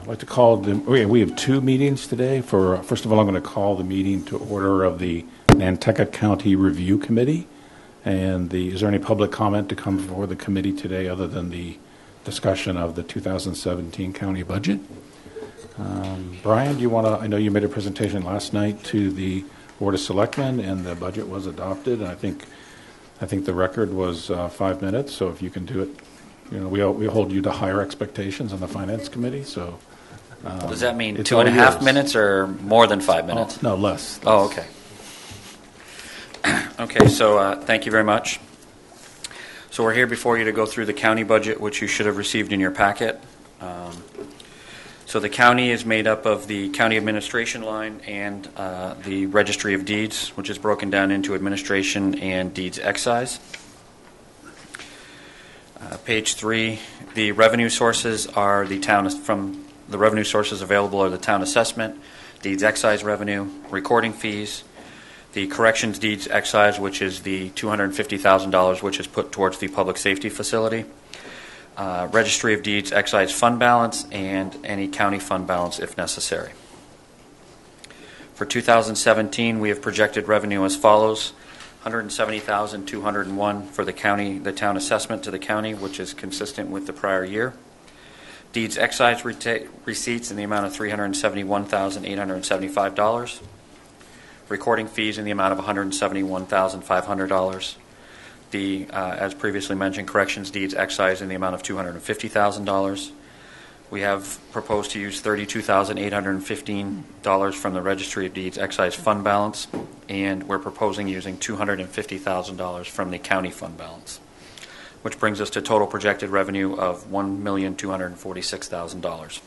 I'd like to call we have two meetings today. First of all, I'm going to call the meeting to order of the Nantucket County Review Committee. And is there any public comment to come before the committee today other than the discussion of the 2017 county budget? Brian, do you want to? I know you made a presentation last night to the Board of Selectmen, and the budget was adopted. And I think the record was 5 minutes. So if you can do it, we hold you to higher expectations on the Finance Committee. So does that mean 2.5 minutes or more than 5 minutes? No, less. Oh, okay. Okay, so thank you very much. So we're here before you to go through the county budget, which you should have received in your packet. So the county is made up of the county administration line and the registry of deeds, which is broken down into administration and deeds excise. Page 3, the revenue sources are the revenue sources available are the town assessment, deeds excise revenue, recording fees, the corrections deeds excise, which is the $250,000 which is put towards the public safety facility, registry of deeds excise fund balance, and any county fund balance if necessary. For 2017, we have projected revenue as follows: $170,201 for the town assessment to the county, which is consistent with the prior year. Deeds excise receipts in the amount of $371,875. Recording fees in the amount of $171,500. As previously mentioned, corrections deeds excise in the amount of $250,000. We have proposed to use $32,815 from the Registry of Deeds excise fund balance, and we're proposing using $250,000 from the county fund balance, which brings us to total projected revenue of $1,246,000.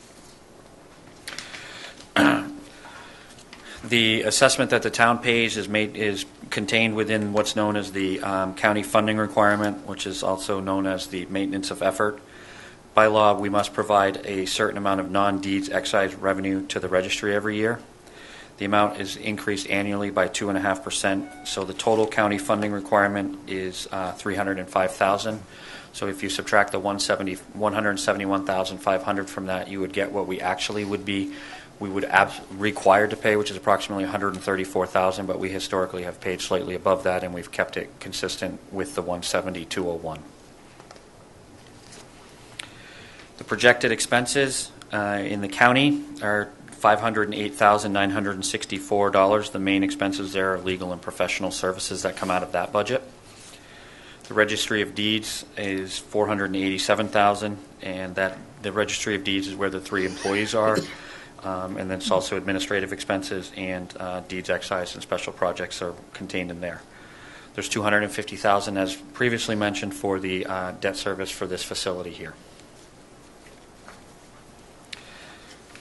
The assessment that the town pays is contained within what's known as the county funding requirement, which is also known as the maintenance of effort. By law, we must provide a certain amount of non-deeds excise revenue to the registry every year. The amount is increased annually by 2.5%, so the total county funding requirement is $305,000. So if you subtract the $171,500 from that, you would get what we actually would be required to pay, which is approximately $134,000, but we historically have paid slightly above that, and we've kept it consistent with the $170,201. The projected expenses in the county are $508,964. The main expenses there are legal and professional services that come out of that budget. The Registry of Deeds is $487,000, and the Registry of Deeds is where the 3 employees are. And then it's also administrative expenses, and deeds excise and special projects are contained in there. There's $250,000, as previously mentioned, for the debt service for this facility here.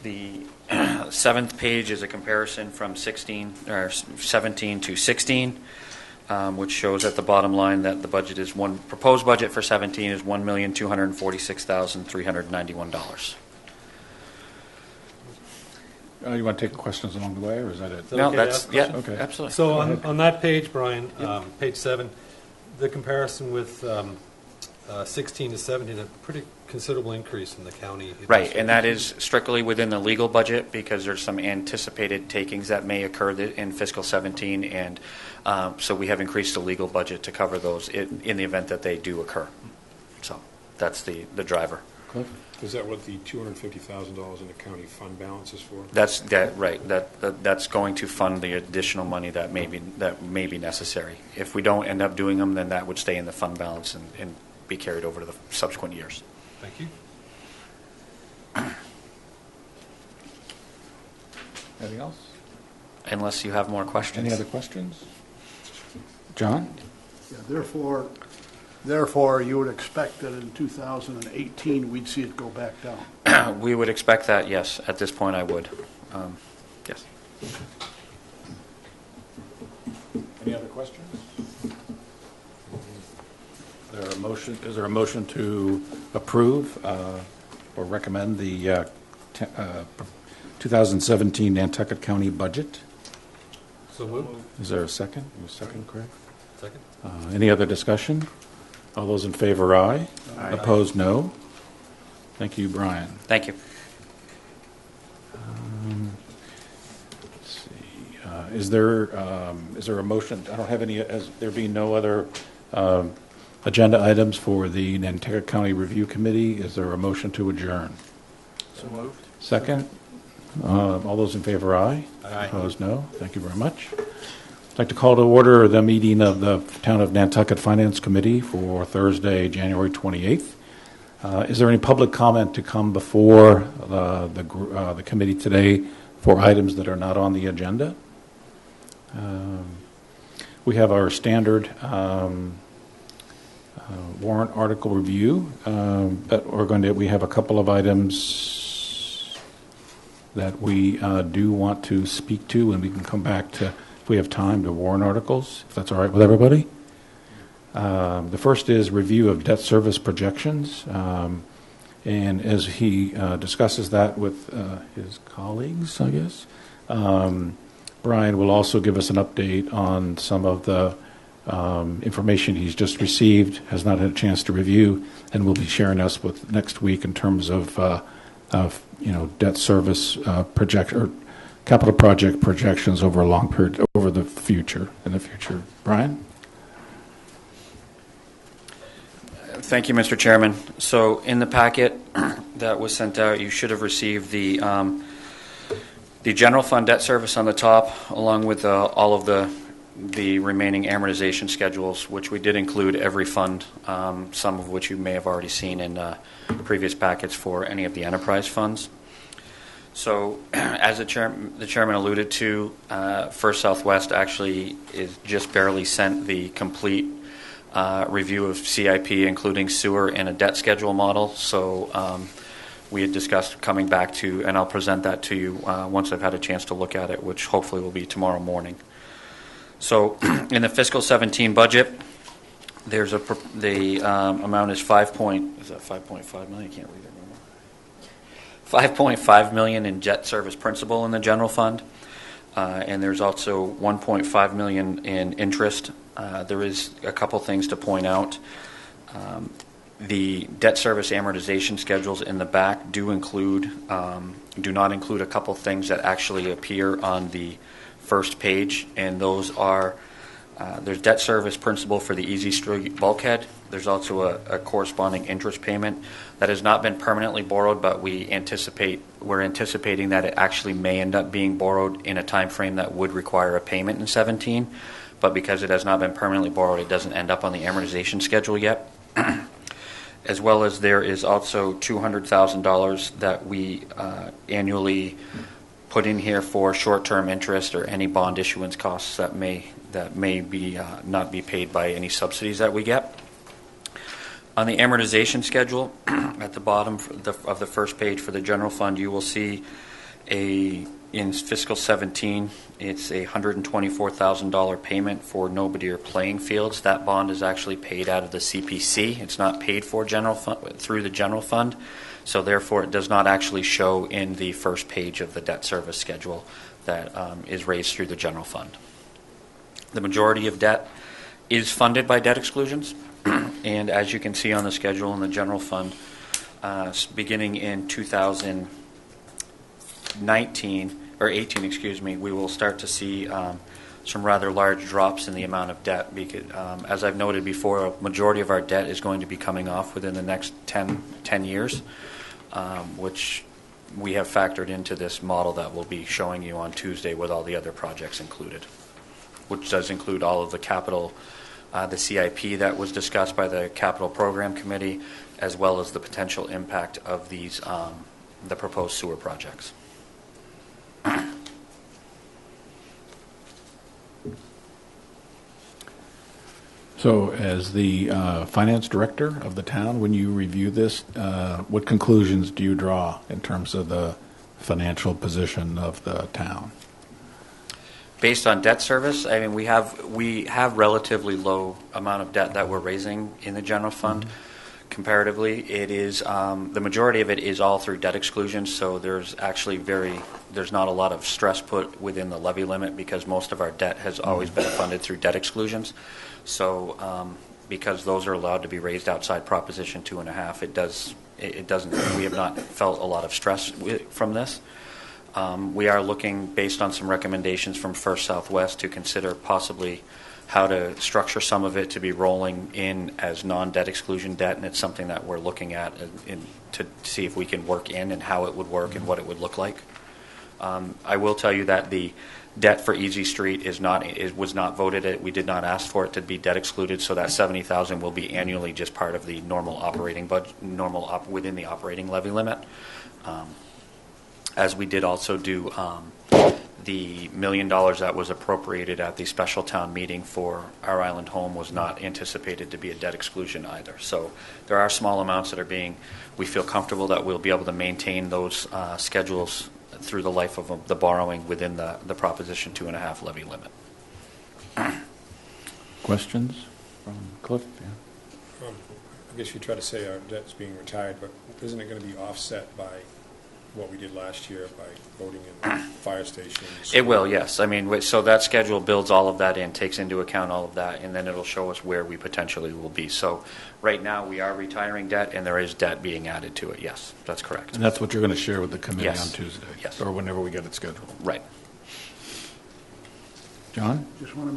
The 7th page is a comparison from 17 to 16, which shows at the bottom line that the budget is proposed budget for 17 is $1,246,391. You want to take questions along the way, or is that it? No, okay, that's okay. Absolutely. So on that page, Brian, page 7, the comparison with 16 to 17, a pretty considerable increase in the county. Right, and that is strictly within the legal budget because there's some anticipated takings that may occur in fiscal 17, and so we have increased the legal budget to cover those in the event that they do occur. So that's the driver. Cliff? Is that what the $250,000 in the county fund balance is for? That's right. That's going to fund the additional money that may be necessary. If we don't end up doing them, then that would stay in the fund balance and be carried over to the subsequent years. Thank you. Anything else? Unless you have more questions. Any other questions? John? Yeah, Therefore, you would expect that in 2018 we'd see it go back down. We would expect that, yes. At this point, I would. Yes. Any other questions? Is there a motion to approve or recommend the 2017 Nantucket County budget? So moved. Is there a second? Second, Craig? Second. Any other discussion? All those in favor, aye. Aye. Opposed, no. Thank you, Brian. Thank you. Is there a motion? I don't have any, as there being no other agenda items for the Nantucket County Review Committee, is there a motion to adjourn? So moved. Second? All those in favor, aye. Aye. Opposed, no. Thank you very much. I'd like to call to order the meeting of the Town of Nantucket Finance Committee for Thursday, January 28th. Is there any public comment to come before the committee today for items that are not on the agenda? We have our standard warrant article review, but we have a couple of items that we do want to speak to, and we can come back to, if we have time, to warrant articles, if that's all right with everybody. The first is review of debt service projections, and as he discusses that with his colleagues, I guess, Brian will also give us an update on some of the information he's just received, has not had a chance to review, and will be sharing us with next week in terms of debt service or capital project projections over a long period, over the future. Brian? Thank you, Mr. Chairman. So in the packet that was sent out, you should have received the general fund debt service on the top, along with all of the remaining amortization schedules, which we did include every fund, some of which you may have already seen in previous packets for any of the enterprise funds. So as the chairman alluded to, First Southwest actually is just barely sent the complete review of CIP, including sewer and a debt schedule model. So we had discussed coming back to, and I'll present that to you once I've had a chance to look at it, which hopefully will be tomorrow morning. So in the fiscal 17 budget, there's the amount is 5.5 million? I can't read it anymore. 5.5 million in debt service principal in the general fund, and there's also 1.5 million in interest. There is a couple things to point out. The debt service amortization schedules in the back do not include a couple things that actually appear on the first page, and those are there's debt service principal for the Easy Street bulkhead. There's also a corresponding interest payment that has not been permanently borrowed, but we're anticipating that it actually may end up being borrowed in a time frame that would require a payment in 17. But because it has not been permanently borrowed, it doesn't end up on the amortization schedule yet. As well as there is also $200,000 that we annually put in here for short-term interest or any bond issuance costs that may be not be paid by any subsidies that we get. On the amortization schedule, at the bottom of the first page for the general fund, you will see in fiscal 17, it's a $124,000 payment for Nobody or Playing Fields. That bond is actually paid out of the CPC. It's not paid for through the general fund, so therefore it does not actually show in the first page of the debt service schedule that is raised through the general fund. The majority of debt is funded by debt exclusions, and as you can see on the schedule in the general fund, beginning in 2018, we will start to see some rather large drops in the amount of debt. Because, as I've noted before, a majority of our debt is going to be coming off within the next 10 years, which we have factored into this model that we'll be showing you on Tuesday with all the other projects included, which does include all of the capital, the CIP that was discussed by the Capital Program Committee, as well as the potential impact of these, the proposed sewer projects. So as the finance director of the town, when you review this, what conclusions do you draw in terms of the financial position of the town? Based on debt service, I mean, we have relatively low amount of debt that we're raising in the general fund. Mm-hmm. Comparatively, it is the majority of it is all through debt exclusion. So there's actually there's not a lot of stress put within the levy limit because most of our debt has always been funded through debt exclusions. So because those are allowed to be raised outside Proposition 2.5, it doesn't. We have not felt a lot of stress from this. We are looking, based on some recommendations from First Southwest, to consider possibly how to structure some of it to be rolling in as non-debt exclusion debt, and it's something that we're looking at to see if we can work in and how it would work and what it would look like. I will tell you that the debt for Easy Street was not voted. We did not ask for it to be debt excluded, so that $70,000 will be annually just part of the normal operating budget, within the operating levy limit. As we did also do the $1 million that was appropriated at the special town meeting for our island home was not anticipated to be a debt exclusion either. So there are small amounts that are we feel comfortable that we'll be able to maintain those schedules through the life of the borrowing within the Proposition 2.5 levy limit. Questions from Cliff? Yeah. I guess you try to say our debt's being retired, but isn't it going to be offset by what we did last year by voting in fire stations? It will, yes. I mean, so that schedule builds all of that in, takes into account all of that, and then it'll show us where we potentially will be. So right now we are retiring debt, and there is debt being added to it. Yes, that's correct. And that's what you're going to share with the committee Yes. on Tuesday? Yes. Or whenever we get it scheduled? Right. John? Just want to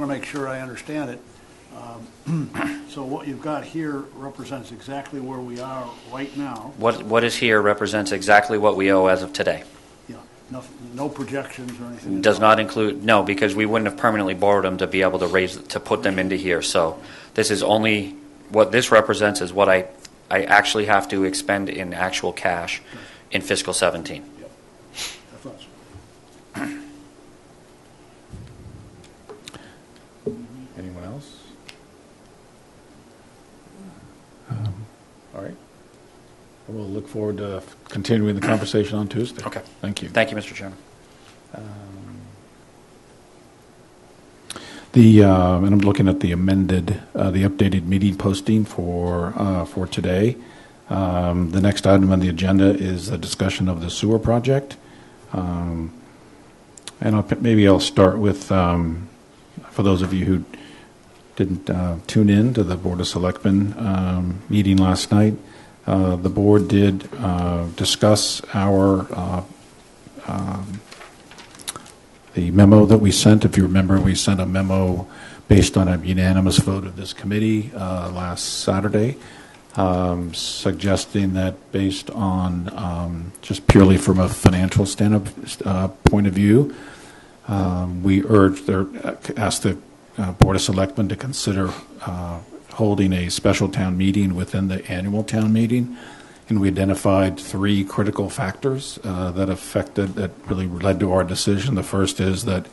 make sure I understand it. So what you've got here represents exactly where we are right now. What is here represents exactly what we owe as of today. Yeah, no projections or anything. Does not include, no, because we wouldn't have permanently borrowed them to be able to put them into here. So this is only, what this represents is what I actually have to expend in actual cash in fiscal 17. Yep. I thought so. Anyone else? All right. We'll look forward to continuing the conversation on Tuesday. Okay. Thank you. Thank you, Mr. Chairman. And I'm looking at the updated meeting posting for today. The next item on the agenda is a discussion of the sewer project. And maybe I'll start with, for those of you who didn't tune in to the Board of Selectmen meeting last night, the board did discuss the memo that we sent. If you remember, we sent a memo based on a unanimous vote of this committee last Saturday, suggesting that based on just purely from a financial point of view, we asked the Board of Selectmen to consider holding a special town meeting within the annual town meeting, and we identified 3 critical factors that really led to our decision. The first is that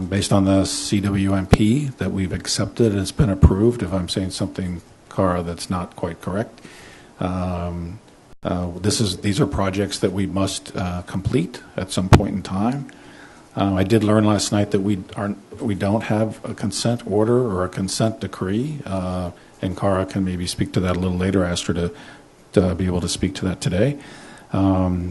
based on the CWMP that we've accepted and it's been approved, if I'm saying something, Cara, that's not quite correct, these are projects that we must complete at some point in time. I did learn last night that we don't have a consent order or a consent decree, and Cara can maybe speak to that a little later. I asked her to be able to speak to that today.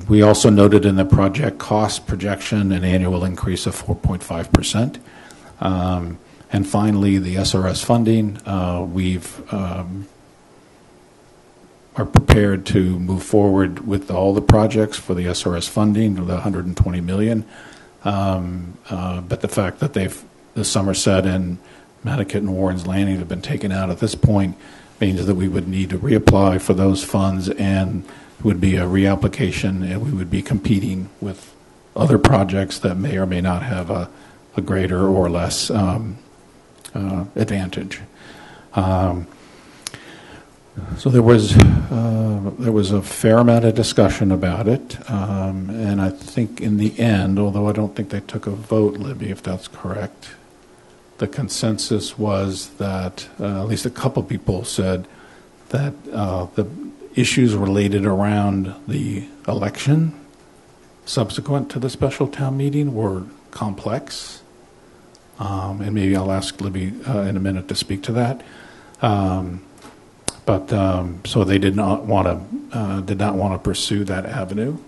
We also noted in the project cost projection an annual increase of 4.5%. And finally, the SRS funding, are prepared to move forward with all the projects for the SRS funding, the $120 million. But the fact that the Somerset and Nantucket and Warren's Landing have been taken out at this point means that we would need to reapply for those funds, and it would be a reapplication, and we would be competing with other projects that may or may not have a greater or less advantage. So there was a fair amount of discussion about it, and I think in the end, although I don't think they took a vote, Libby, if that's correct, the consensus was that at least a couple people said that the issues related around the election subsequent to the special town meeting were complex, and maybe I'll ask Libby in a minute to speak to that. But so they did not want to pursue that avenue,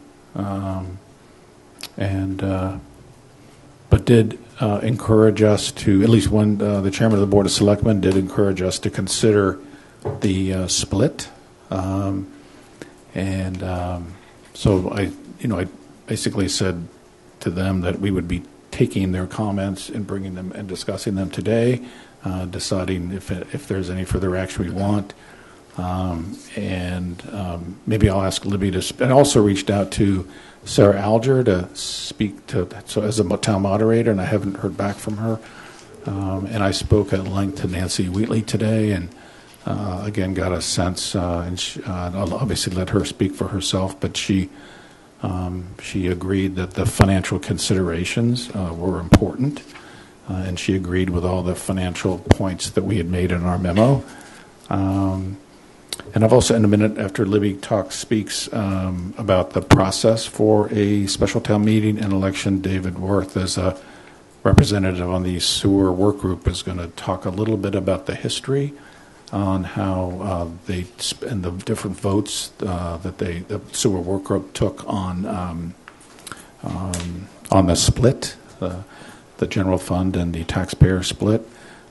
but did encourage us to, at least one, the chairman of the Board of Selectmen did encourage us to consider the split, so I basically said to them that we would be taking their comments and bringing them and discussing them today, deciding if there's any further action we want. Maybe I'll ask Libby to. I also reached out to Sarah Alger to speak to, so as a town moderator, and I haven't heard back from her. And I spoke at length to Nancy Wheatley today, and again got a sense. I'll obviously let her speak for herself, but she agreed that the financial considerations were important, and she agreed with all the financial points that we had made in our memo. And I've also, in a minute after Libby speaks about the process for a special town meeting and election, David Worth, as a representative on the sewer work group, is going to talk a little bit about the history on how and the different votes that the sewer work group took on the split, the general fund and the taxpayer split.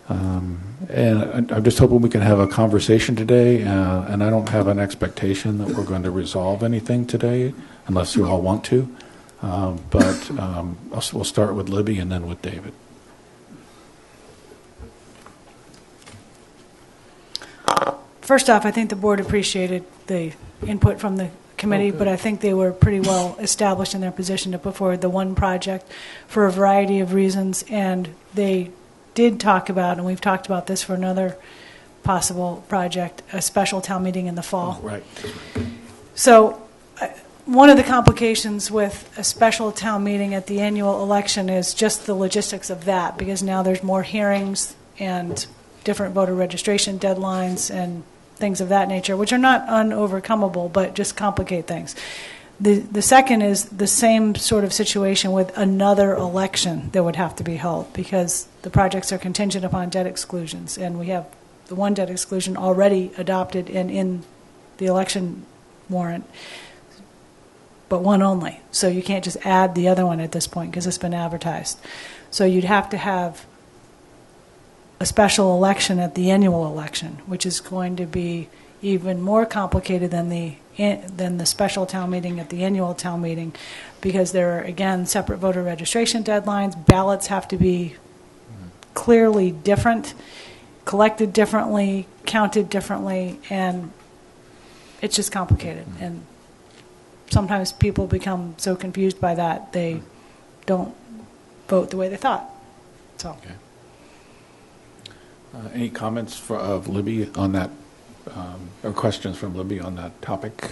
And I'm just hoping we can have a conversation today, and I don't have an expectation that we're going to resolve anything today, unless you all want to. But we'll start with Libby and then with David. First off, I think the board appreciated the input from the committee, but I think they were pretty well established in their position to put forward the one project for a variety of reasons, and they did talk about, and we've talked about this for another possible project, a special town meeting in the fall. Oh, right. So one of the complications with a special town meeting at the annual election is just the logistics of that, because now there's more hearings and different voter registration deadlines and things of that nature, which are not unovercomable, but just complicate things. The second is the same sort of situation with another election that would have to be held, because the projects are contingent upon debt exclusions, and we have the one debt exclusion already adopted and in the election warrant, but one only. So you can't just add the other one at this point because it's been advertised. So you'd have to have a special election at the annual election, which is going to be even more complicated than the special town meeting at the annual town meeting, because there are, again, separate voter registration deadlines. Ballots have to be clearly different, collected differently, counted differently, and it's just complicated. And sometimes people become so confused by that they don't vote the way they thought. So. Okay. Any comments of Libby on that, or questions from Libby on that topic?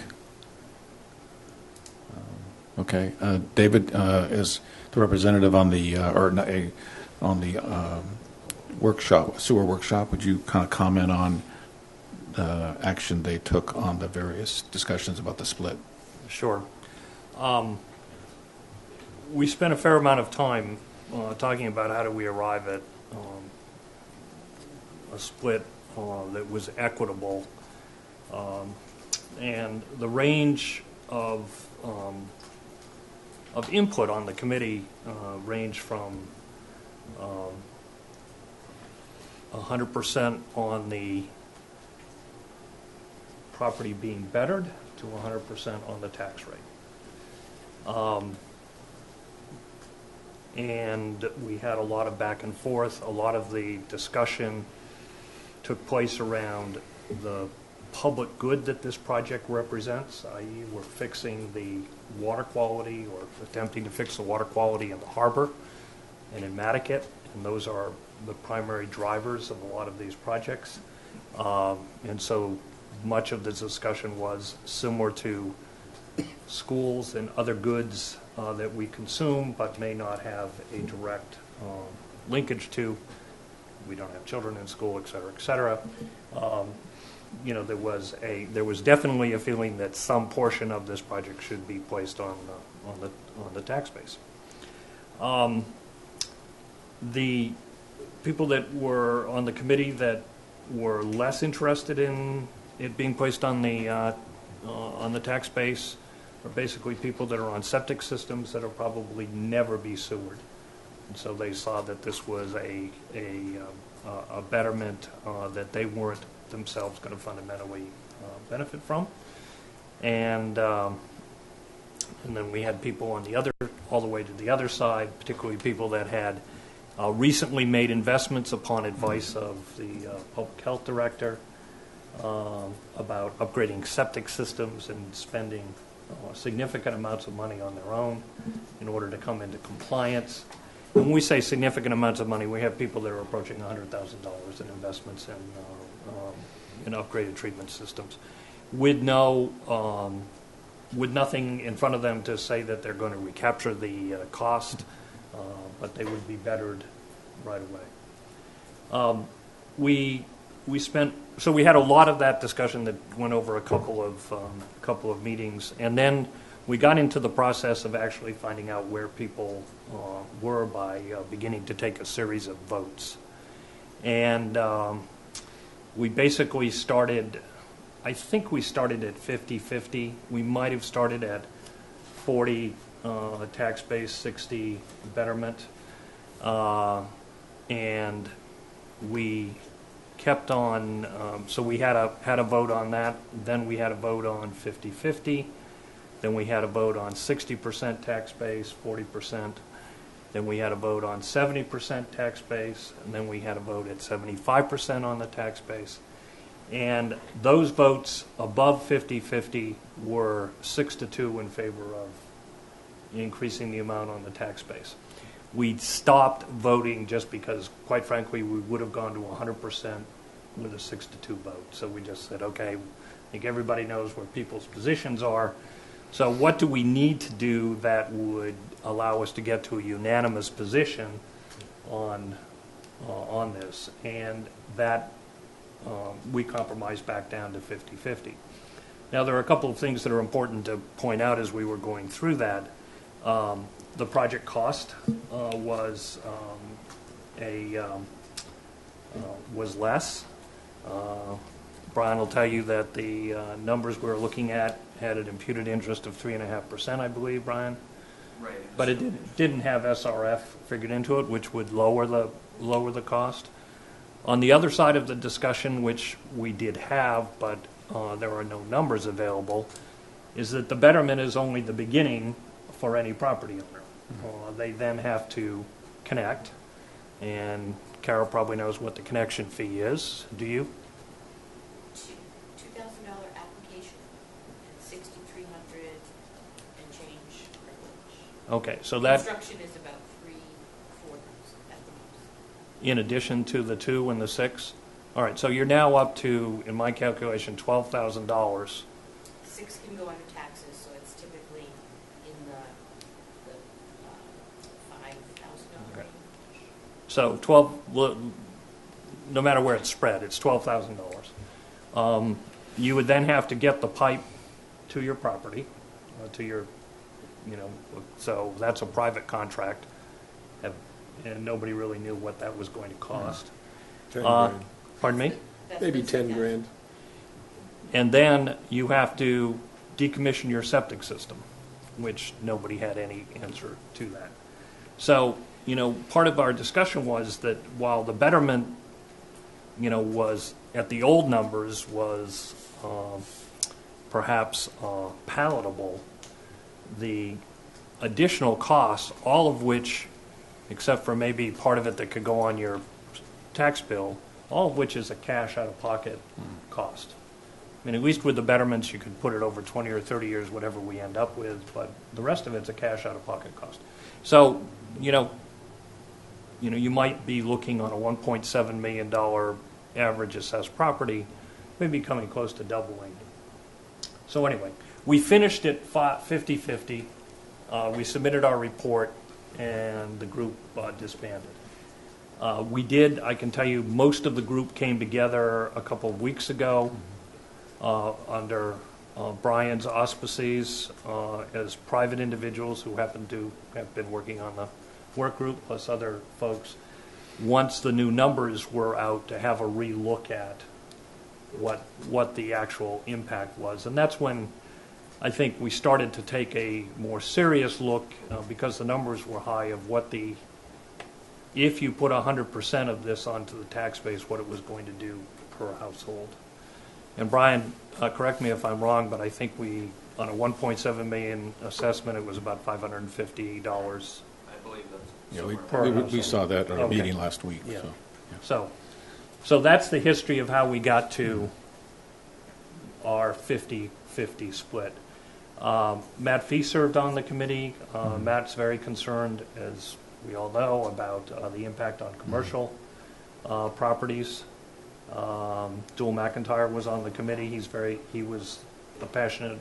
Okay, David is the representative on the sewer workshop. Would you kind of comment on the action they took on the various discussions about the split? Sure. We spent a fair amount of time talking about how do we arrive at a split that was equitable, and the range of input on the committee ranged from 100% on the property being bettered to 100% on the tax rate. And we had a lot of back and forth. A lot of the discussion took place around the public good that this project represents, i.e. we're fixing the water quality or attempting to fix the water quality in the harbor and in Nantucket, and those are the primary drivers of a lot of these projects. And so much of the discussion was similar to schools and other goods that we consume but may not have a direct linkage to. We don't have children in school, et cetera, et cetera. There was definitely a feeling that some portion of this project should be placed on the tax base. The people that were on the committee that were less interested in it being placed on the tax base are basically people that are on septic systems that will probably never be sewered. And so they saw that this was a betterment that they weren't themselves going to fundamentally benefit from. And And then we had people on the other, all the way to the other side, particularly people that had recently made investments upon advice of the public health director about upgrading septic systems and spending significant amounts of money on their own in order to come into compliance. And when we say significant amounts of money, we have people that are approaching $100,000 in investments in upgraded treatment systems, with nothing in front of them to say that they're going to recapture the cost, but they would be bettered right away. So we had a lot of that discussion that went over a couple of meetings, and then we got into the process of actually finding out where people were by beginning to take a series of votes. And we basically started, I think we started at 50-50. We might have started at 40 tax base, 60 betterment. And we kept on, so we had a vote on that. Then we had a vote on 50-50. Then we had a vote on 60% tax base, 40%. Then we had a vote on 70% tax base, and then we had a vote at 75% on the tax base. And those votes above 50-50 were 6-2 in favor of increasing the amount on the tax base. We stopped voting just because, quite frankly, we would have gone to 100% with a 6-2 vote. So we just said, okay, I think everybody knows where people's positions are. So what do we need to do that would allow us to get to a unanimous position on this? And that we compromised back down to 50-50. Now, there are a couple of things that are important to point out as we were going through that. The project cost was less. Brian will tell you that the numbers we were looking at had an imputed interest of 3.5%, I believe, Brian. Right. But it didn't have SRF figured into it, which would lower the cost. On the other side of the discussion, which we did have, but there are no numbers available, is that the betterment is only the beginning for any property owner. They then have to connect, and Carol probably knows what the connection fee is. Do you? $2,000 application and $6,300 and change privilege. Okay, so that Construction is about $3,000-4,000 at the most. in addition to the 2 and the 6. All right, so you're now up to, in my calculation, $12,000. 6 can go under taxes, so it's typically in the $5,000 Okay. range. So 12, no matter where it's spread, it's $12,000. You would then have to get the pipe to your property, to your, so that's a private contract, and nobody really knew what that was going to cost. 10 grand. Pardon me? That's Maybe the 10 $6,000. grand. And then you have to decommission your septic system, which nobody had any answer to that. So, part of our discussion was that while the betterment, was at the old numbers was perhaps palatable, the additional costs, all of which, except for maybe part of it that could go on your tax bill, all of which is a cash out-of-pocket cost. I mean, at least with the betterments, you could put it over 20 or 30 years, whatever we end up with, but the rest of it's a cash out-of-pocket cost. So, you might be looking on a $1.7 million average assessed property, maybe coming close to doubling. So anyway, we finished at 50-50. We submitted our report, and the group disbanded. We did, I can tell you, most of the group came together a couple of weeks ago under Brian's auspices as private individuals who happen to have been working on the work group, plus other folks, once the new numbers were out, to have a re-look at what the actual impact was. And that's when I think we started to take a more serious look, because the numbers were high, of what if you put 100% of this onto the tax base, what it was going to do per household. And Brian, correct me if I'm wrong, but I think we on a 1.7 million assessment, it was about $550. I believe that's Yeah, somewhere. we saw that at our Okay. meeting last week. Yeah. So, So that's the history of how we got to our 50-50 split. Matt Fee served on the committee. Matt's very concerned, as we all know, about the impact on commercial properties. Dual McIntyre was on the committee. He was a passionate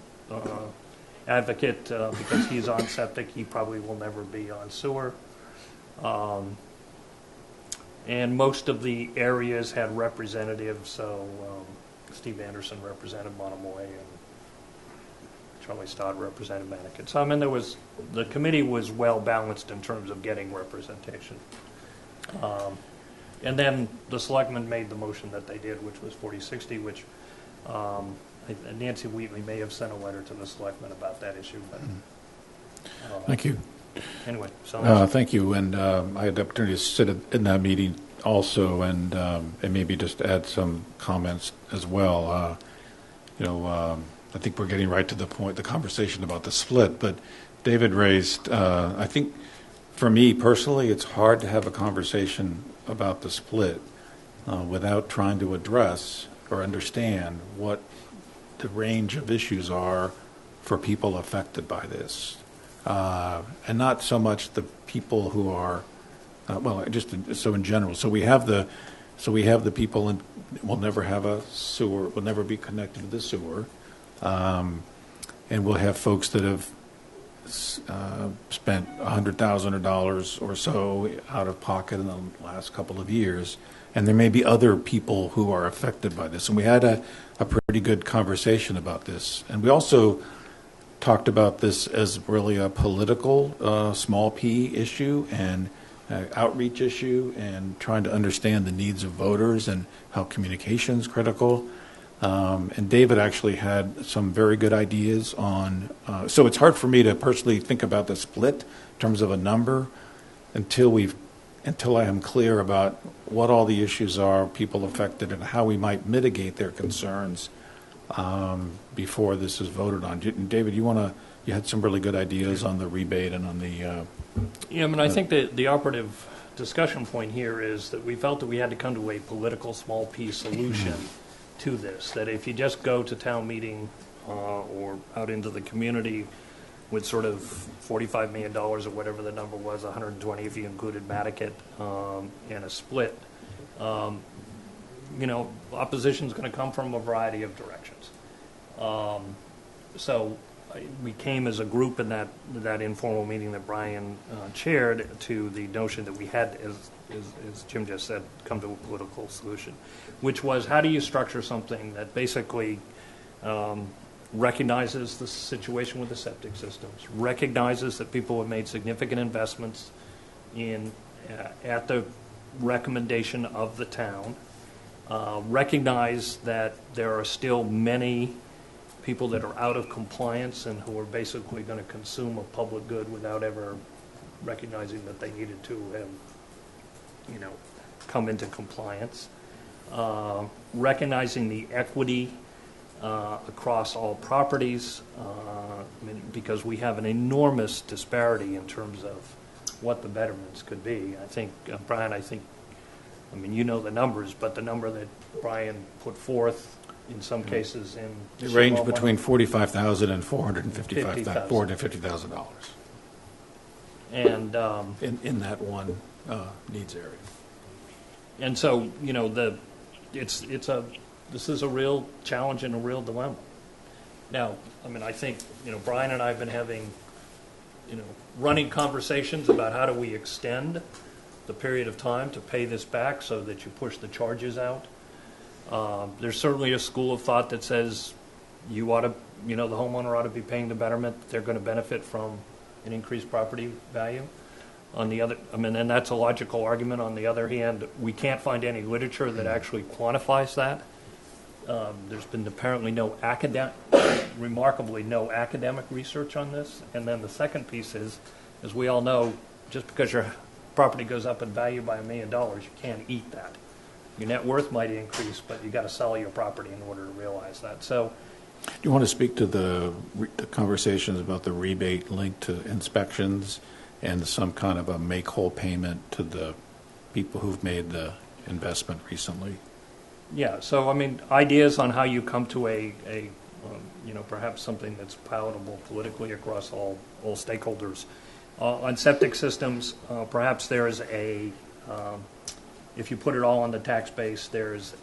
advocate because he's on septic. He probably will never be on sewer. And most of the areas had representatives, so Steve Anderson represented Monomoy and Charlie Stott represented Nantucket. So I mean, the committee was well balanced in terms of getting representation. And then the selectmen made the motion that they did, which was 40-60, which Nancy Wheatley may have sent a letter to the selectmen about that issue. But thank you. anyway, so Thank you, and I had the opportunity to sit in that meeting also, and maybe just add some comments as well. I think we're getting right to the point, the conversation about the split, but David raised, I think, for me personally, it's hard to have a conversation about the split without trying to address or understand what the range of issues are for people affected by this. And not so much the people who are, so in general. So we have the people in, will never have a sewer, will never be connected to the sewer, and we'll have folks that have spent $100,000 or so out of pocket in the last couple of years, and there may be other people who are affected by this. And we had a pretty good conversation about this, and we also talked about this as really a political small p issue and outreach issue, and trying to understand the needs of voters and how communication is critical. And David actually had some very good ideas on, so it's hard for me to personally think about the split in terms of a number until I am clear about what all the issues are, people affected, and how we might mitigate their concerns before this is voted on. David, you had some really good ideas on the rebate and on the... yeah, I mean, I think that the operative discussion point here is that we felt that we had to come to a political small p solution to this, that if you just go to town meeting or out into the community with sort of $45 million or whatever the number was, 120 if you included Nantucket, and a split, opposition is going to come from a variety of directions. So we came as a group in that informal meeting that Brian chaired to the notion that we had, as Jim just said, come to a political solution, which was, how do you structure something that basically recognizes the situation with the septic systems, recognizes that people have made significant investments in at the recommendation of the town, recognize that there are still many people that are out of compliance and who are basically going to consume a public good without ever recognizing that they needed to have, come into compliance. Recognizing the equity across all properties, because we have an enormous disparity in terms of what the betterments could be. I think, Brian, you know the numbers, but the number that Brian put forth in some cases in... It ranged between $45,000 and $450,000. And in that one needs area. And so, this is a real challenge and a real dilemma. Now, I think, Brian and I have been having, running conversations about how do we extend the period of time to pay this back so that you push the charges out. There's certainly a school of thought that says you ought to, the homeowner ought to be paying the betterment. They're going to benefit from an increased property value. On the other, and that's a logical argument. On the other hand, we can't find any literature that actually quantifies that. There's been apparently remarkably no academic research on this. And then the second piece is, as we all know, just because your property goes up in value by $1 million, you can't eat that. Your net worth might increase, but you got to sell your property in order to realize that. So Do you want to speak to the conversations about the rebate linked to inspections and some kind of a make-whole payment to the people who've made the investment recently? Yeah, so I mean, ideas on how you come to perhaps something that's palatable politically across all stakeholders. On septic systems, perhaps there's if you put it all on the tax base, there's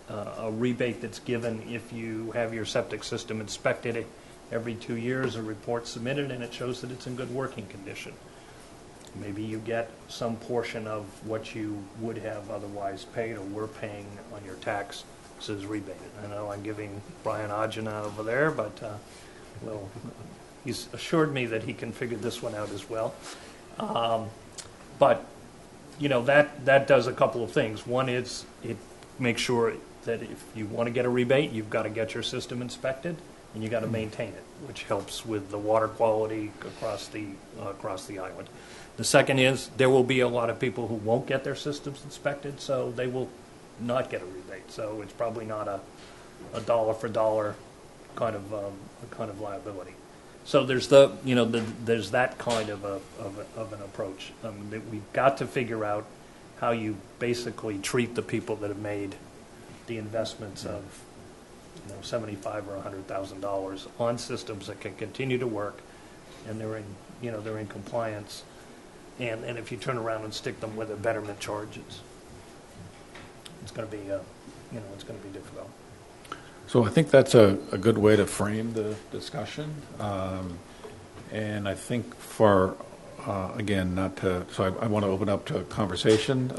a rebate that's given if you have your septic system inspected every 2 years, a report submitted, and it shows that it's in good working condition. Maybe you get some portion of what you would have otherwise paid or were paying on your taxes rebated. I know I'm giving Brian Agena over there, but he's assured me that he can figure this one out as well. But that does a couple of things. One is it makes sure that if you want to get a rebate, you've got to get your system inspected and you got to maintain it, which helps with the water quality across the island. The second is there will be a lot of people who won't get their systems inspected, so they will not get a rebate. So it's probably not a dollar for dollar kind of liability. So there's there's that kind of an approach. That we've got to figure out how you basically treat the people that have made the investments of $75,000 or $100,000 on systems that can continue to work, and they're in compliance. And if you turn around and stick them with a betterment charge, it's going to be difficult. So I think that's a good way to frame the discussion. And I think again, I want to open up to a conversation,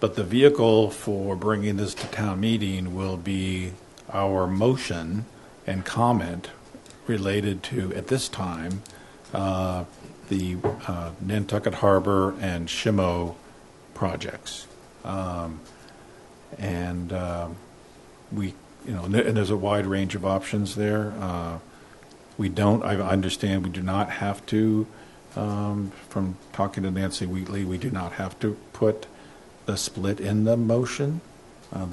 but the vehicle for bringing this to town meeting will be our motion and comment related to, at this time, the Nantucket Harbor and Shimo projects. And there's a wide range of options there. I understand we do not have to, from talking to Nancy Wheatley, we do not have to put the split in the motion. I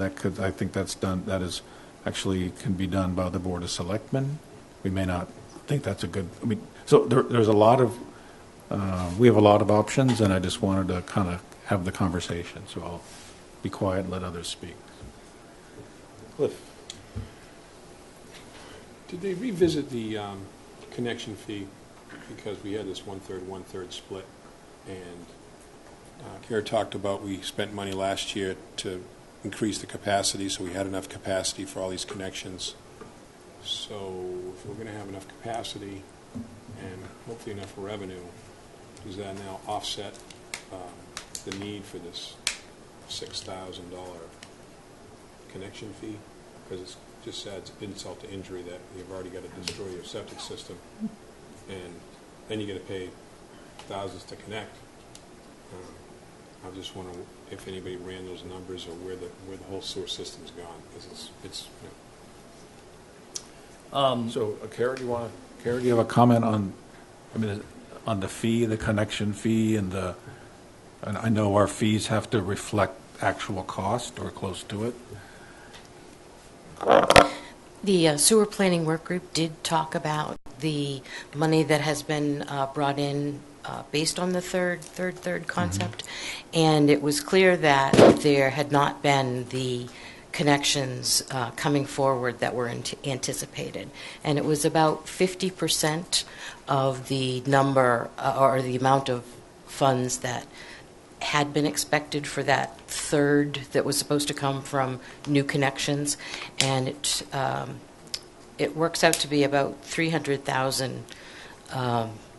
think that's done, that is actually can be done by the Board of Selectmen. We may not think that's a good, so there's a lot of, we have a lot of options, and I just wanted to kind of have the conversation, so I'll be quiet and let others speak. Cliff, did they revisit the connection fee, because we had this 1/3 split, and Kara talked about we spent money last year to increase the capacity, so we had enough capacity for all these connections. So if we're going to have enough capacity and hopefully enough revenue, does that now offset the need for this $6,000 connection fee? Because it's just adds insult to injury that you've already got to destroy your septic system, and then you got to pay thousands to connect. I just wonder if anybody ran those numbers, or where the whole sewer system's gone, because it's So, Kara, do you have a comment on, on the fee, the connection fee, and I know our fees have to reflect actual cost or close to it. The sewer planning work group did talk about the money that has been brought in based on the third concept, and it was clear that there had not been the connections coming forward that were anticipated, and it was about 50% of the number or the amount of funds that had been expected for that third that was supposed to come from new connections, and it works out to be about $300,000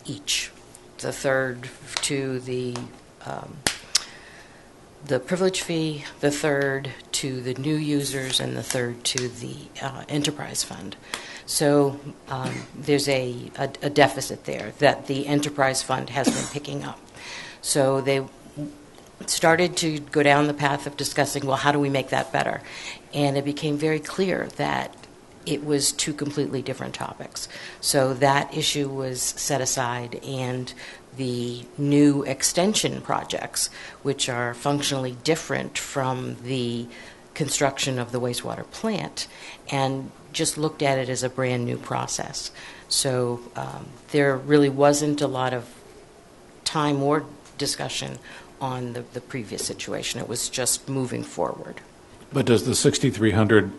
each. The third to the privilege fee, the third to the new users, and the third to the enterprise fund. So there's a deficit there that the enterprise fund has been picking up. So they started to go down the path of discussing, well, how do we make that better? And it became very clear that it was two completely different topics. So that issue was set aside, and the new extension projects, which are functionally different from the construction of the wastewater plant, and just looked at it as a brand-new process. So there really wasn't a lot of time or discussion on the previous situation. It was just moving forward. But does the 6,300,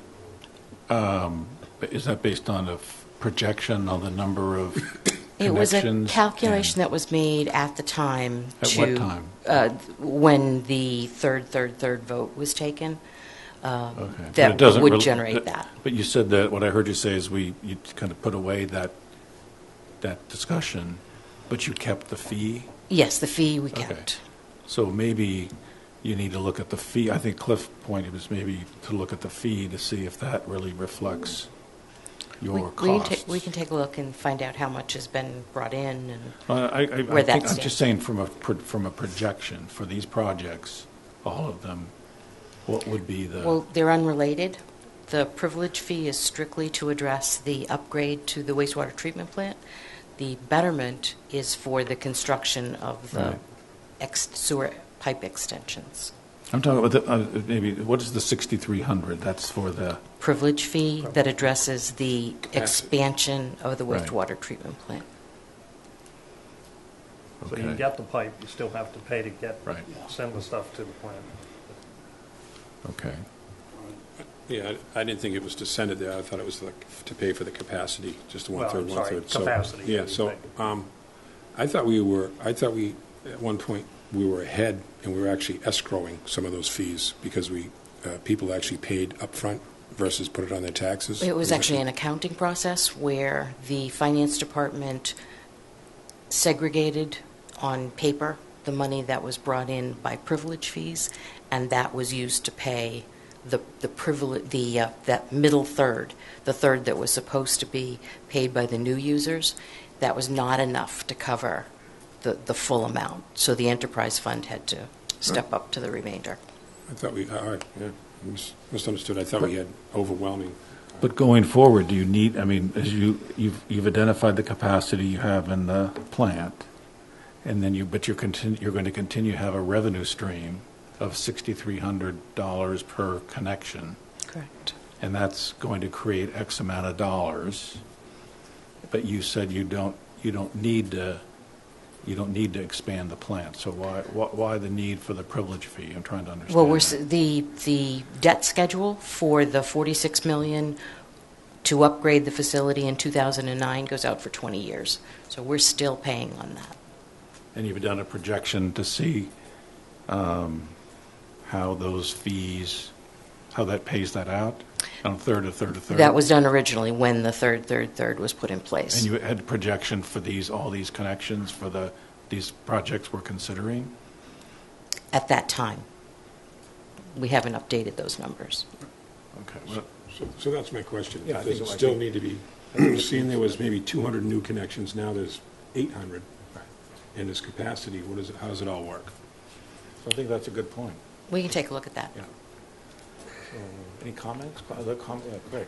is that based on a projection on the number of It was a connections? calculation that was made at the time. At what time? When the third vote was taken. Okay. But it That doesn't would really- generate that. But you said that, what I heard you say is you kind of put away that discussion, but you kept the fee? Yes, the fee we Okay. kept. So maybe you need to look at the fee. I think Cliff's point was maybe to look at the fee to see if that really reflects your costs. We can take a look and find out how much has been brought in and I where that think, I'm stands. just saying from a projection for these projects, all of them, what would be the? Well, they're unrelated. The privilege fee is strictly to address the upgrade to the wastewater treatment plant. The betterment is for the construction of the Right. sewer pipe extensions. I'm talking about maybe, what is the 6,300? That's for the, Privilege fee that addresses the Capacity. expansion of the Right. wastewater treatment plant. So you Okay. get the pipe, you still have to pay to Right. send the stuff to the plant. okay. Yeah, I didn't think it was to send it there. I thought it was like to pay for the capacity, just the Well, one-third, I'm sorry, one-third. So- capacity, Yeah, you so, think. I thought we, at one point, we were ahead and we were actually escrowing some of those fees because people actually paid upfront versus put it on their taxes. It was actually an accounting process where the finance department segregated on paper the money that was brought in by privilege fees, and that was used to pay that middle third, the third that was supposed to be paid by the new users. That was not enough to cover the full amount, so the enterprise fund had to step up to the remainder. I thought all right, yeah, misunderstood. I thought we had overwhelming. But going forward, do you need, I mean, as you've identified the capacity you have in the plant, and then you're going to continue to have a revenue stream of $6,300 per connection, Correct. and that's going to create X amount of dollars. But you said you don't need to expand the plant. So why the need for the privilege fee? I'm trying to understand. Well, that. the debt schedule for the $46 million to upgrade the facility in 2009 goes out for 20 years. So we're still paying on that. And you've done a projection to see how those fees, how that pays that out on a third. That was done originally when the third was put in place. And you had a projection for all these connections for these projects we're considering? At that time. We haven't updated those numbers. Okay. Well, So that's my question. Yeah, I Does think it it might still be- need to be, I was seeing there was maybe 200 new connections, now there's 800. And this capacity, how does it all work? So I think that's a good point. We can take a look at that. Yeah. So, any comments? Yeah, Craig.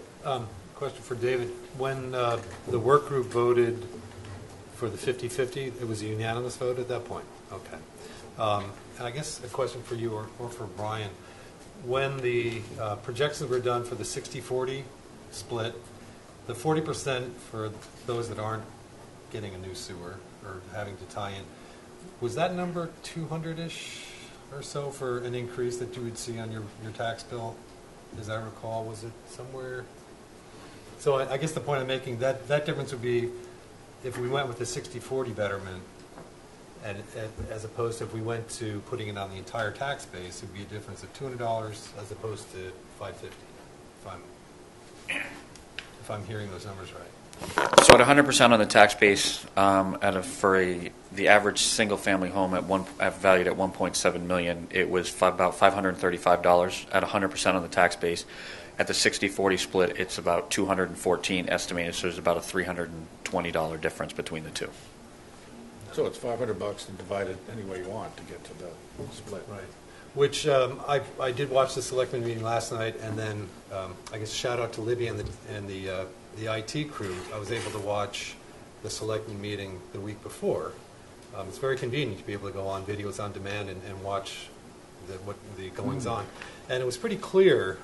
Question for David. When the work group voted for the 50/50, it was a unanimous vote at that point? Okay. And I guess a question for you or for Brian. When the projections were done for the 60/40 split, the 40% for those that aren't getting a new sewer or having to tie in, was that number 200-ish or so for an increase that you would see on your tax bill? As I recall, was it somewhere? So I guess the point I'm making, that difference would be if we went with the 60/40 betterment, and as opposed to if we went to putting it on the entire tax base, it would be a difference of $200 as opposed to $550, if I'm hearing those numbers right. So at 100% on the tax base, the average single-family home valued at $1.7 million, it was about $535 at 100% on the tax base. At the 60/40 split, it's about $214 estimated, so there's about a $320 difference between the two. So it's $500 and divide it any way you want to get to the split. Right. Which I did watch the selectmen meeting last night, and then I guess shout out to Libby and the IT crew. I was able to watch the selectmen meeting the week before. It's very convenient to be able to go on videos on demand and watch what the goings on. And it was pretty clear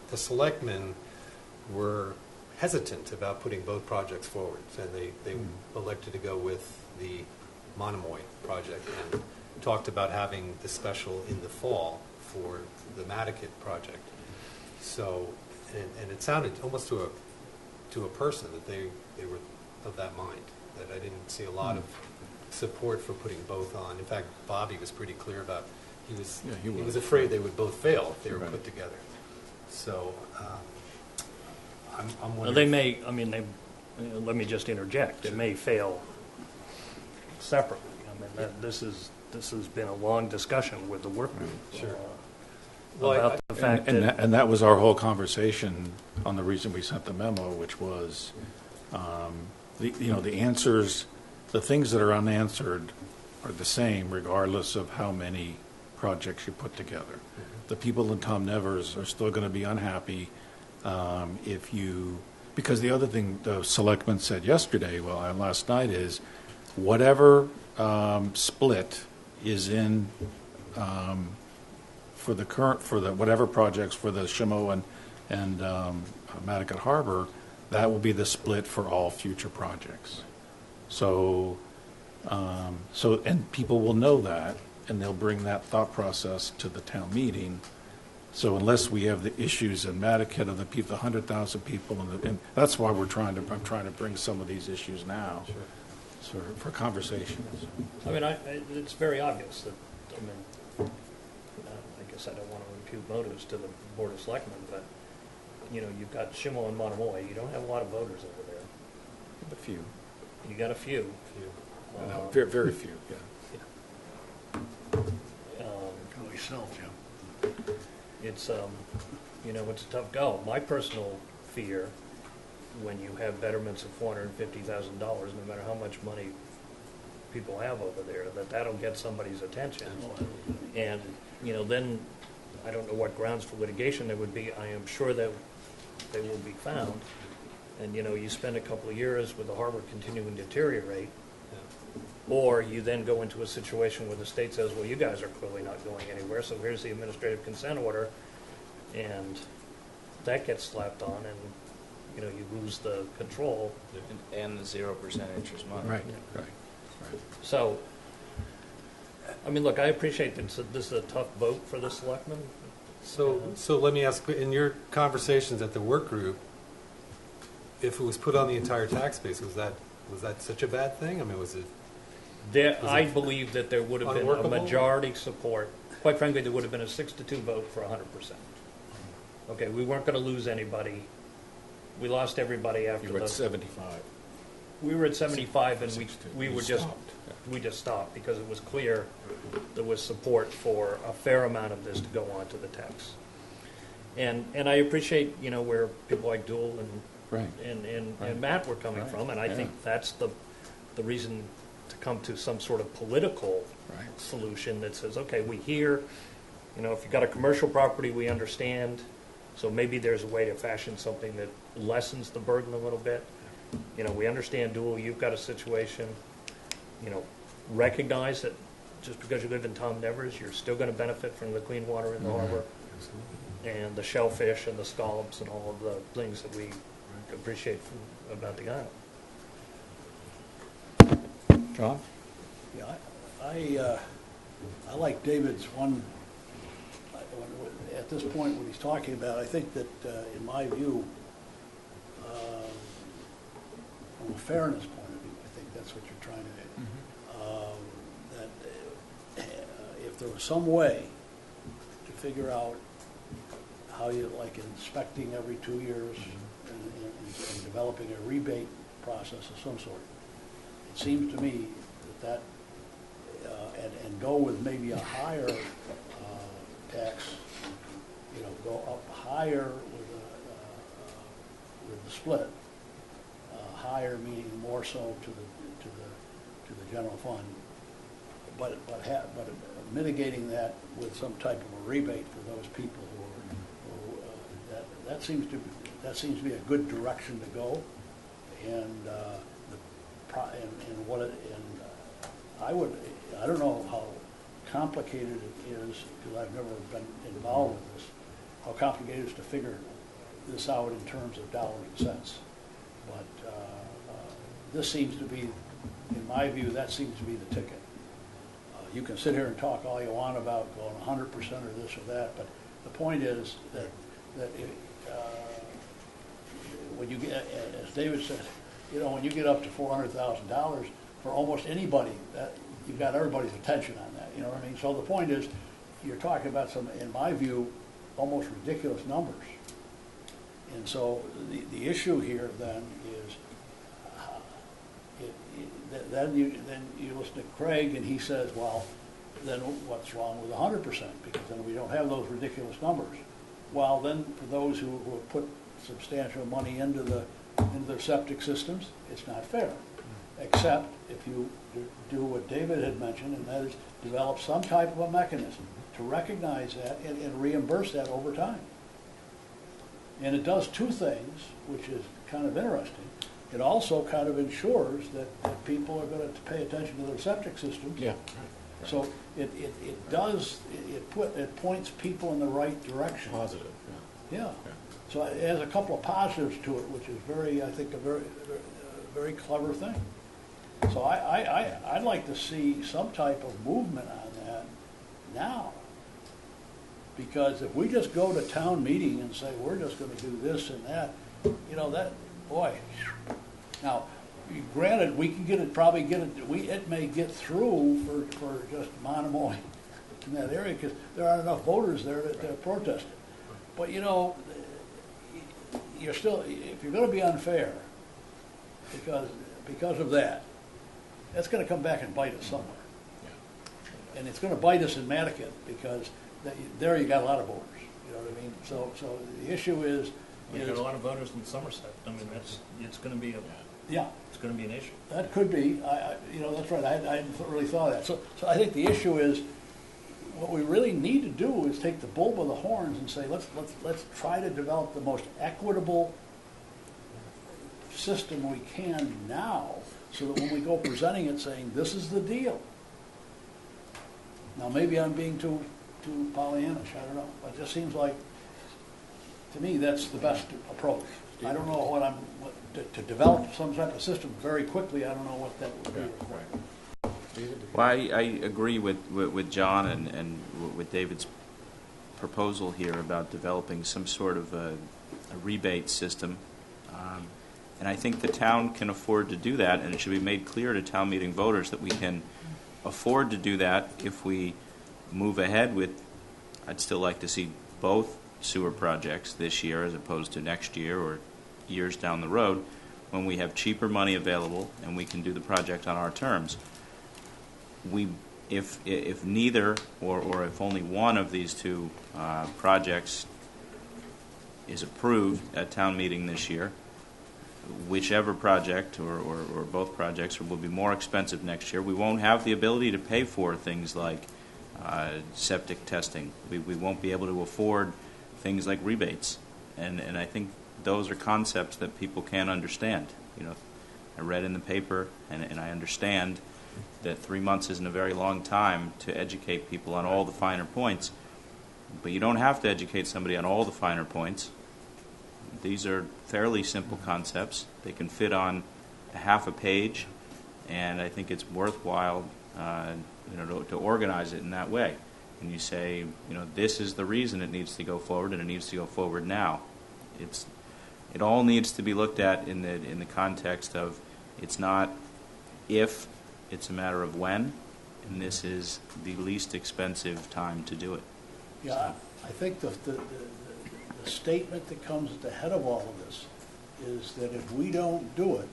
the selectmen were hesitant about putting both projects forward, and they elected to go with the Monomoy project and talked about having the special in the fall for the Nantucket project. So, and it sounded almost to a person that they were of that mind, that I didn't see a lot of support for putting both on. In fact, Bobby was pretty clear about he was afraid they would both fail if they were put together. So I'm Well, wondering. they may, I mean, let me just interject, it may fail separately. I mean, this has been a long discussion with the work group. Sure. About the fact that, And that was our whole conversation on the reason we sent the memo, which was, the answers, the things that are unanswered are the same regardless of how many projects you put together. The people in Tom Nevers are still going to be unhappy because the other thing the selectmen said yesterday, last night, is whatever split is in for whatever projects for the Shimo and Nantucket Harbor, that will be the split for all future projects. So and people will know that, and they'll bring that thought process to the town meeting. So unless we have the issues in Nantucket of the 100,000 people, and that's why I'm trying to bring some of these issues now for conversations. I mean, it's very obvious that, I mean, I guess I don't want to impute motives to the Board of Selectmen, but, you've got Shimo and Monomoy. You don't have a lot of voters over there. A few. You got a few. Very, very few, yeah. Really sell, Jim. It's, it's a tough go. My personal fear, when you have betterments of $450,000, no matter how much money people have over there, that'll get somebody's attention. And, then I don't know what grounds for litigation there would be. I am sure that they will be found. And, you spend a couple of years with the harbor continuing to deteriorate, or you then go into a situation where the state says, well, you guys are clearly not going anywhere, so here's the administrative consent order, and that gets slapped on, and, you lose the control. And the 0% interest money. Right. So, I mean, look, I appreciate that this is a tough vote for the selectmen. So let me ask, in your conversations at the work group, if it was put on the entire tax base, was that such a bad thing? I mean, was it? I believe that there would have been a unworkable? majority support. Quite frankly, there would have been a 6-2 vote for 100%. Okay, we weren't going to lose anybody. We lost everybody after You were at 75. We were at 75, and 62. we You were just stopped. we just stopped because it was clear there was support for a fair amount of this to go on to the tax. And I appreciate where people like Dual and Matt were coming from, and I think that's the reason to come to some sort of political solution that says, okay, we hear, if you've got a commercial property, we understand. So maybe there's a way to fashion something that lessens the burden a little bit. We understand, Dual, you've got a situation. Recognize that just because you live in Tom Nevers, you're still going to benefit from the clean water in the harbor and the shellfish and the scallops and all of the things that we appreciate about the island. John? Yeah, I like David's one, at this point, what he's talking about. I think that, in my view, from a fairness point of view, I think that's what you're trying to do. If there was some way to figure out how you, like inspecting every 2 years and developing a rebate process of some sort, it seems to me that and go with maybe a higher tax, go up higher with the split, higher meaning more so to the general fund, but mitigating that with some type of a rebate for those people who that seems to be a good direction to go, and I don't know how complicated it is, because I've never been involved with this, how complicated it is to figure this out in terms of dollars and cents. But this seems to be, in my view, that seems to be the ticket. You can sit here and talk all you want about going 100% or this or that, but the point is that when you get, as David said, when you get up to $400,000 for almost anybody, that you've got everybody's attention on that. You know what I mean? So the point is, you're talking about some, in my view, almost ridiculous numbers. And so the issue here then is, then you listen to Craig and he says, well, then what's wrong with 100%? Because then we don't have those ridiculous numbers. Well, then for those who have put substantial money into their septic systems, it's not fair. Except if you do what David had mentioned, and that is develop some type of a mechanism to recognize that and reimburse that over time. And it does two things, which is kind of interesting. It also kind of ensures that people are going to pay attention to their septic systems. Yeah. So it points people in the right direction. Positive. Yeah. So it has a couple of positives to it, which is I think a very clever thing. So I'd like to see some type of movement on that now. Because if we just go to town meeting and say, we're just going to do this and that, boy. Now, granted, we can it may get through for just monomoy in that area because there aren't enough voters there to protest it. But, you're still, if you're going to be unfair because of that, that's going to come back and bite us somewhere. Yeah. And it's going to bite us in Nantucket because there you got a lot of voters. You know what I mean? So the issue is... You got a lot of voters in Somerset. I mean, it's going to be it's going to be an issue. That could be. That's right. I hadn't really thought of that. So I think the issue is what we really need to do is take the bull by the horns and say let's try to develop the most equitable system we can now, so that when we go presenting it, saying this is the deal. Now maybe I'm being too Pollyannish. I don't know. But it just seems like, to me, that's the best approach. I don't know to develop some type of system very quickly. I don't know what that would be. Well, I agree with John and with David's proposal here about developing some sort of a rebate system. And I think the town can afford to do that, and it should be made clear to town meeting voters that we can afford to do that if we move ahead with, I'd still like to see both sewer projects this year as opposed to next year or years down the road, when we have cheaper money available and we can do the project on our terms. If neither or if only one of these two projects is approved at town meeting this year, whichever project or both projects will be more expensive next year, we won't have the ability to pay for things like septic testing. We won't be able to afford things like rebates, and I think those are concepts that people can't understand. I read in the paper and I understand that 3 months isn't a very long time to educate people on all the finer points, but you don't have to educate somebody on all the finer points. These are fairly simple concepts. They can fit on a half a page, and I think it's worthwhile to organize it in that way. And you say, this is the reason it needs to go forward, and it needs to go forward now. It all needs to be looked at in the context of, it's not if, it's a matter of when, and this is the least expensive time to do it. Yeah, I think the statement that comes at the head of all of this is that if we don't do it,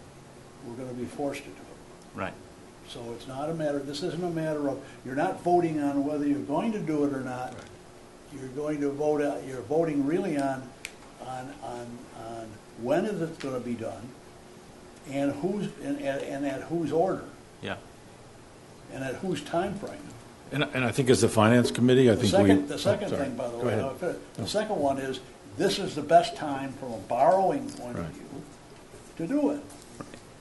we're going to be forced to do it. Right. So it's not a matter, this isn't a matter of, you're not voting on whether you're going to do it or not. Right. You're going to vote, you're voting really on when is it going to be done, and at whose order. Yeah. And at whose time frame. And I think as the Finance Committee, I think the second thing, by the way, the second one is, this is the best time from a borrowing point of view to do it.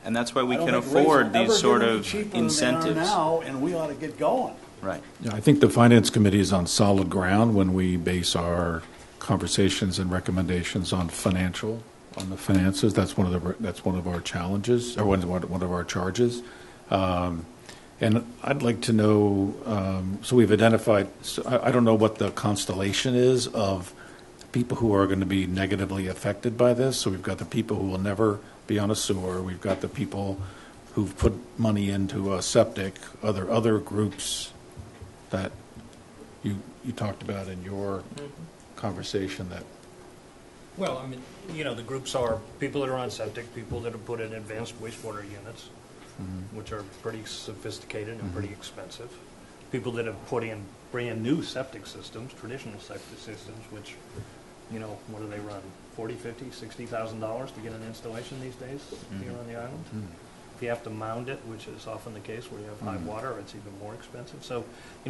And that's why we can afford these sort of incentives. Now, and we ought to get going. Right. Yeah, I think the Finance Committee is on solid ground when we base our conversations and recommendations on the finances. That's one of our challenges, or one of our charges. And I'd like to know, so we've identified, so I don't know what the constellation is of people who are going to be negatively affected by this. So we've got the people who will never be on a sewer. We've got the people who've put money into a septic, other groups that you talked about in your conversation that. Well, I mean, the groups are people that are on septic, people that have put in advanced wastewater units, which are pretty sophisticated and pretty expensive. People that have put in brand new septic systems, traditional septic systems, which, what do they run? $40,000, $50,000, $60,000 to get an installation these days here on the island. If you have to mound it, which is often the case where you have high water, it's even more expensive. So,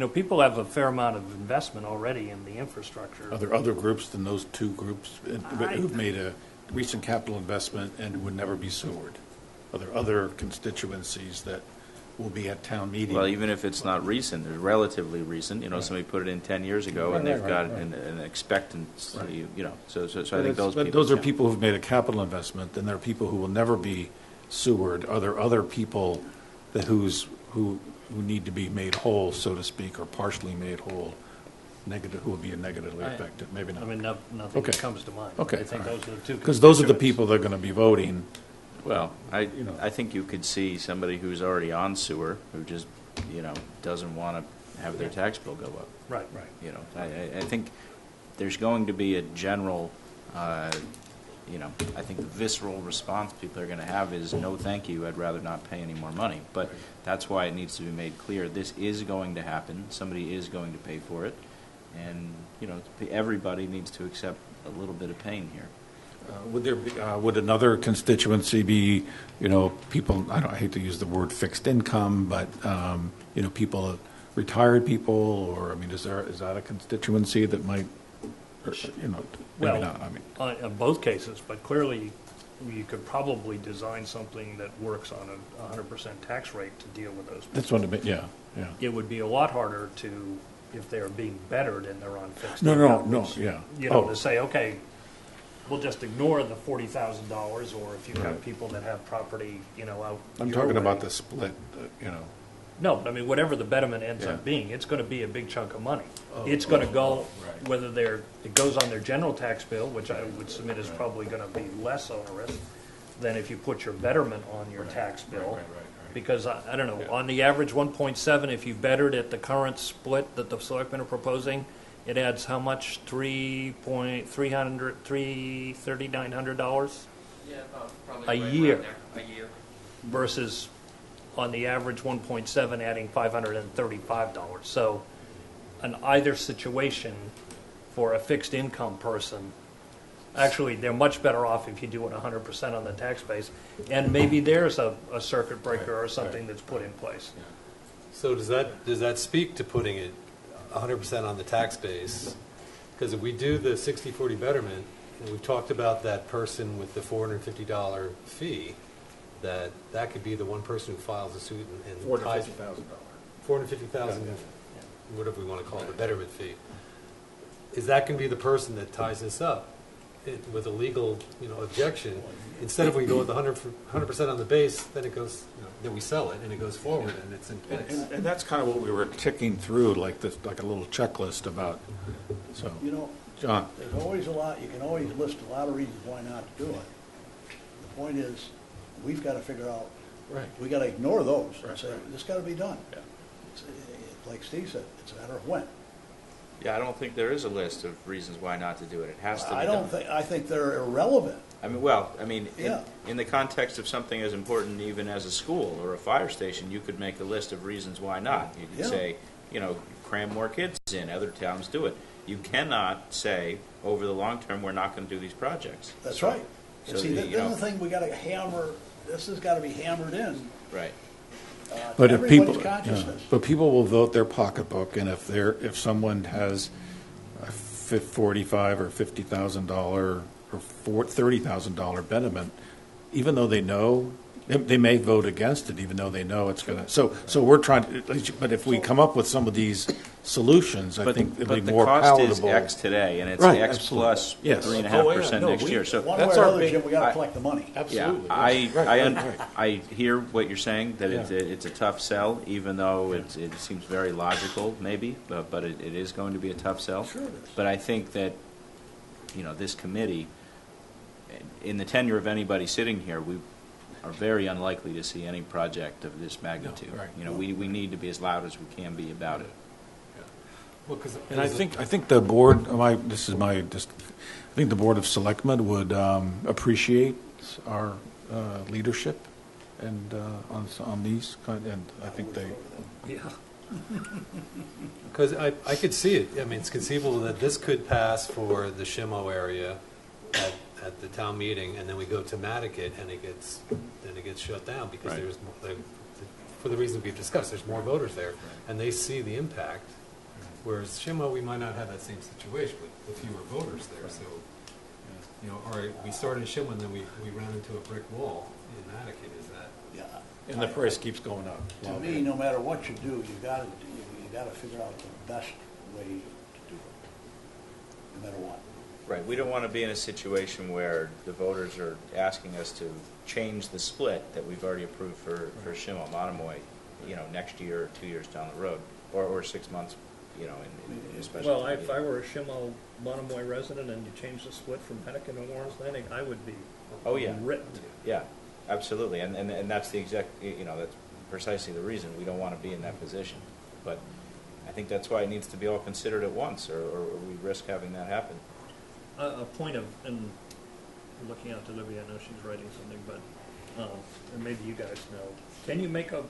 people have a fair amount of investment already in the infrastructure. Are there other groups than those two groups who've made a recent capital investment and would never be sewered? Are there other constituencies that will be at town meeting? Well, even if it's not recent, they're relatively recent. Somebody put it in 10 years ago, and they've got an expectancy. So I think those people. But those are people who've made a capital investment, and there are people who will never be sewered. Are there other people who need to be made whole, so to speak, or partially made whole, who will be negatively affected? Maybe not. I mean, nothing Okay. comes to mind. Okay, I think all right. those are the two. Because those are the people that are going to be voting. Well, I think you could see somebody who's already on sewer who just, doesn't want to have their tax bill go up. Right. I think there's going to be a general, I think the visceral response people are going to have is, no, thank you, I'd rather not pay any more money. But that's why it needs to be made clear this is going to happen. Somebody is going to pay for it. And, everybody needs to accept a little bit of pain here. Would another constituency be, people, I hate to use the word fixed income, but, people, retired people, or, is that a constituency that might, maybe Well, not, in both cases, but clearly you could probably design something that works on a 100% tax rate to deal with those people. That's what yeah. It would be a lot harder if they're being bettered and they're on fixed No, income. yeah. To say, okay, we'll just ignore the $40,000, or if you have people that have property, out. I'm your talking way. about the split, No, whatever the betterment ends up being, it's going to be a big chunk of money. It's going to go, whether it goes on their general tax bill, which I would submit is probably going to be less onerous than if you put your betterment on your tax bill. Because, I don't know, on the average 1.7, if you bettered at the current split that the selectmen are proposing, it adds how much? $3,900? Yeah, probably A year. A year. Versus on the average 1.7 adding $535. So in either situation for a fixed income person, actually they're much better off if you do it 100% on the tax base, and maybe there's a circuit breaker or something that's put in place. So does that speak to putting it 100% on the tax base? Because if we do the 60/40 betterment, and we've talked about that person with the $450 fee, that could be the one person who files a suit and $450,000. $450,000, whatever we want to call it, the betterment fee. Is that going to be the person that ties this up with a legal, objection? Instead of we go with 100% on the base, then it goes, then we sell it and it goes forward and it's in place. And that's kind of what we were ticking through, like a little checklist about, so. John? There's always a lot, you can always list a lot of reasons why not to do it. The point is, we've got to figure out, we got to ignore those and say, this got to be done. Yeah. Like Steve said, it's a matter of when. Yeah, I don't think there is a list of reasons why not to do it. It has to be done. I think they're irrelevant. In the context of something as important even as a school or a fire station, you could make a list of reasons why not. You could say, cram more kids in. Other towns do it. You cannot say, over the long term, we're not going to do these projects. That's right. So And see, this is the thing we got to hammer, this has got to be hammered in. Right. But if people, everybody's consciousness. but people will vote their pocketbook, and if someone has a $45,000 or $50,000 or $30,000 betterment, even though they know They may vote against it, even though they know it's going to. So we're trying to. But if we come up with some of these solutions, I think it'll be more But the palatable. cost is X today, and it's Right, X absolutely. plus Yes. 3.5% No, next year. So one that's way or our another, big- Jim, we got to collect the money. Absolutely. yeah, yes. Right. I hear what you're saying, that Yeah. it's a tough sell, even though it seems very logical, maybe, but it is going to be a tough sell. Sure it is. But I think that, this committee, in the tenure of anybody sitting here, we are very unlikely to see any project of this magnitude. No, right. We need to be as loud as we can be about it. Well, 'cause And I think the board. I think the board of selectmen would appreciate our leadership and on these and I think they. Yeah. Because I could see it. I mean, it's conceivable that this could pass for the Shimo area at the town meeting, and then we go to Nantucket, and it gets shut down because Right. there's for the reasons we've discussed, there's more voters there, and they see the impact. Whereas Shimo, we might not have that same situation with fewer voters there. So, or we started in Shimo, and then we ran into a brick wall in Nantucket. Is that? Yeah. And the price keeps going up. To me, no matter what you do, you got to figure out the best way to do it, no matter what. Right, we don't want to be in a situation where the voters are asking us to change the split that we've already approved for Shimo, Monomoy, next year or 2 years down the road, or 6 months, in a special. Well, town if I meeting. were a Shimo Monomoy resident and you changed the split from Pelican to Lawrence Landing, I would be Oh, yeah. ripped. Yeah, absolutely, and that's the exact, that's precisely the reason we don't want to be in that position. But I think that's why it needs to be all considered at once, or we risk having that happen. A point of, and looking out to Libby, I know she's writing something, but, and maybe you guys know, can you make an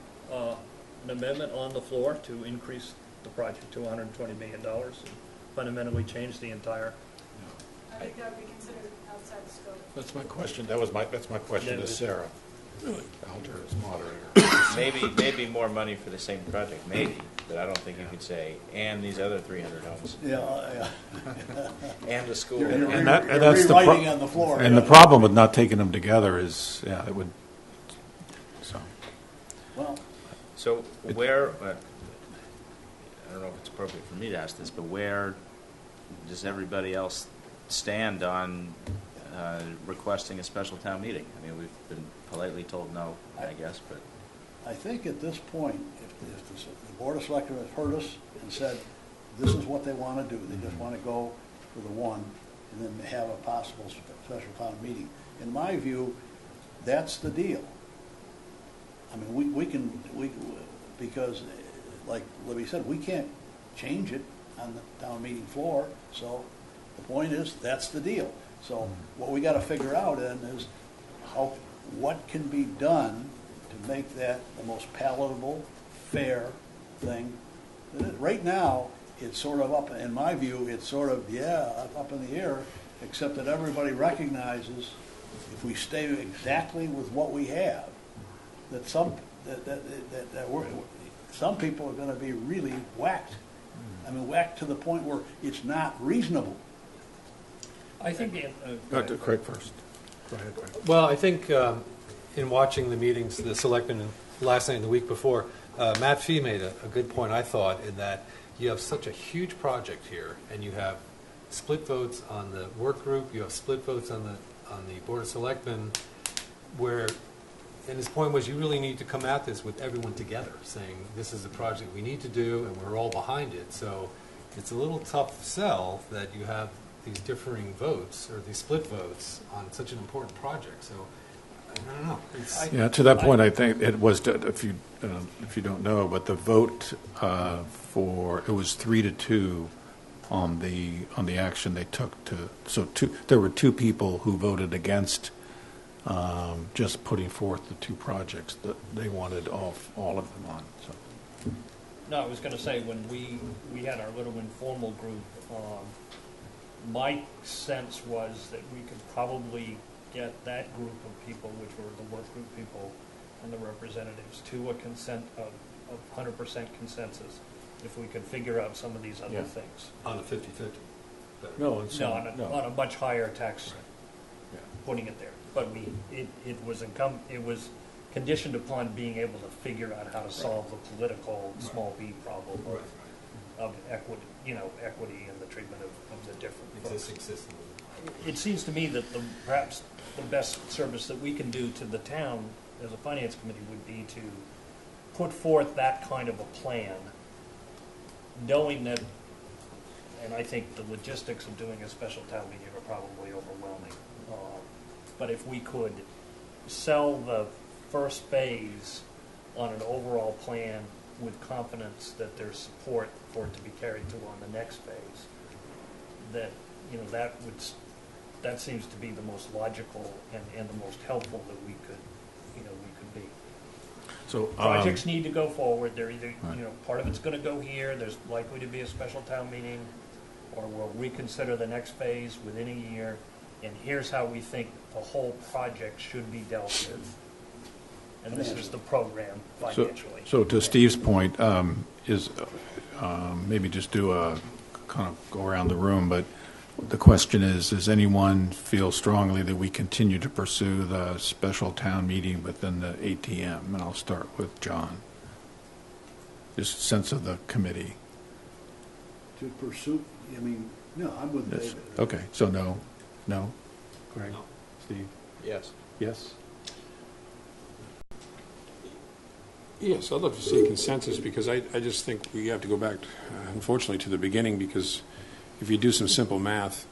amendment on the floor to increase the project to $120 million and fundamentally change the entire? I think that would be considered outside the scope. That's my question. That's my question to Sarah. Alder as moderator. Maybe more money for the same project, maybe, but I don't think you could say, and these other 300 homes, Yeah. and the school. You're that's the rewriting on the floor. And the problem with not taking them together is, it would. So. Well, So where, I don't know if it's appropriate for me to ask this, but where does everybody else stand on requesting a special town meeting? I mean, we've been politely told no, I guess, but. I think at this point, if the Board of Selectmen has heard us and said, this is what they want to do, they just want to go for the one, and then have a possible special town meeting. In my view, that's the deal. I mean, because, like Libby said, we can't change it on the town meeting floor, so the point is, that's the deal. So what we got to figure out then is what can be done to make that the most palatable, fair thing. Right now, it's sort of up, in my view, it's sort of, up in the air, except that everybody recognizes if we stay exactly with what we have, that some people are going to be really whacked. I mean, whacked to the point where it's not reasonable. I think, Craig first. Go ahead, Craig. Well, I think in watching the meetings, the selectmen last night and the week before, Matt Fee made a good point, I thought, in that you have such a huge project here, and you have split votes on the work group, you have split votes on the Board of Selectmen, and his point was you really need to come at this with everyone together, saying this is a project we need to do, and we're all behind it. So it's a little tough sell that you have these differing votes, or these split votes, on such an important project. So I don't know. Yeah, to that point, I think it was, if you don't know, but the vote it was 3-2 on the action they took there were two people who voted against just putting forth the two projects that they wanted all of them on. So. no, I was going to say, when we had our little informal group, my sense was that we could probably get that group of people, which were the work group people and the representatives, to a consent of 100% consensus if we could figure out some of these other things. On the 50-50. No, it's On a much higher tax, Yeah. putting it there. But it was conditioned upon being able to figure out how to solve the political small b problem of equity, equity in the treatment of the different folks. Existing system. It seems to me that perhaps the best service that we can do to the town as a finance committee would be to put forth that kind of a plan, knowing that, and I think the logistics of doing a special town meeting are probably overwhelming. But if we could sell the first phase on an overall plan with confidence that there's support for it to be carried through on the next phase, that that seems to be the most logical and the most helpful that we could be. So Projects need to go forward. They're either part of it's going to go here. There's likely to be a special town meeting, or we'll reconsider the next phase within a year. And here's how we think the whole project should be dealt with. And this is the program financially. So to Steve's point, is maybe just do a kind of go around the room, but the question is, does anyone feel strongly that we continue to pursue the special town meeting within the ATM? And I'll start with John. Just sense of the committee. To pursue, no, I'm with Yes. David. Okay, so no. Greg? No. Steve? Yes. Yes? Yes, I'd love to see a consensus, because I just think we have to go back, unfortunately, to the beginning, because if you do some simple math,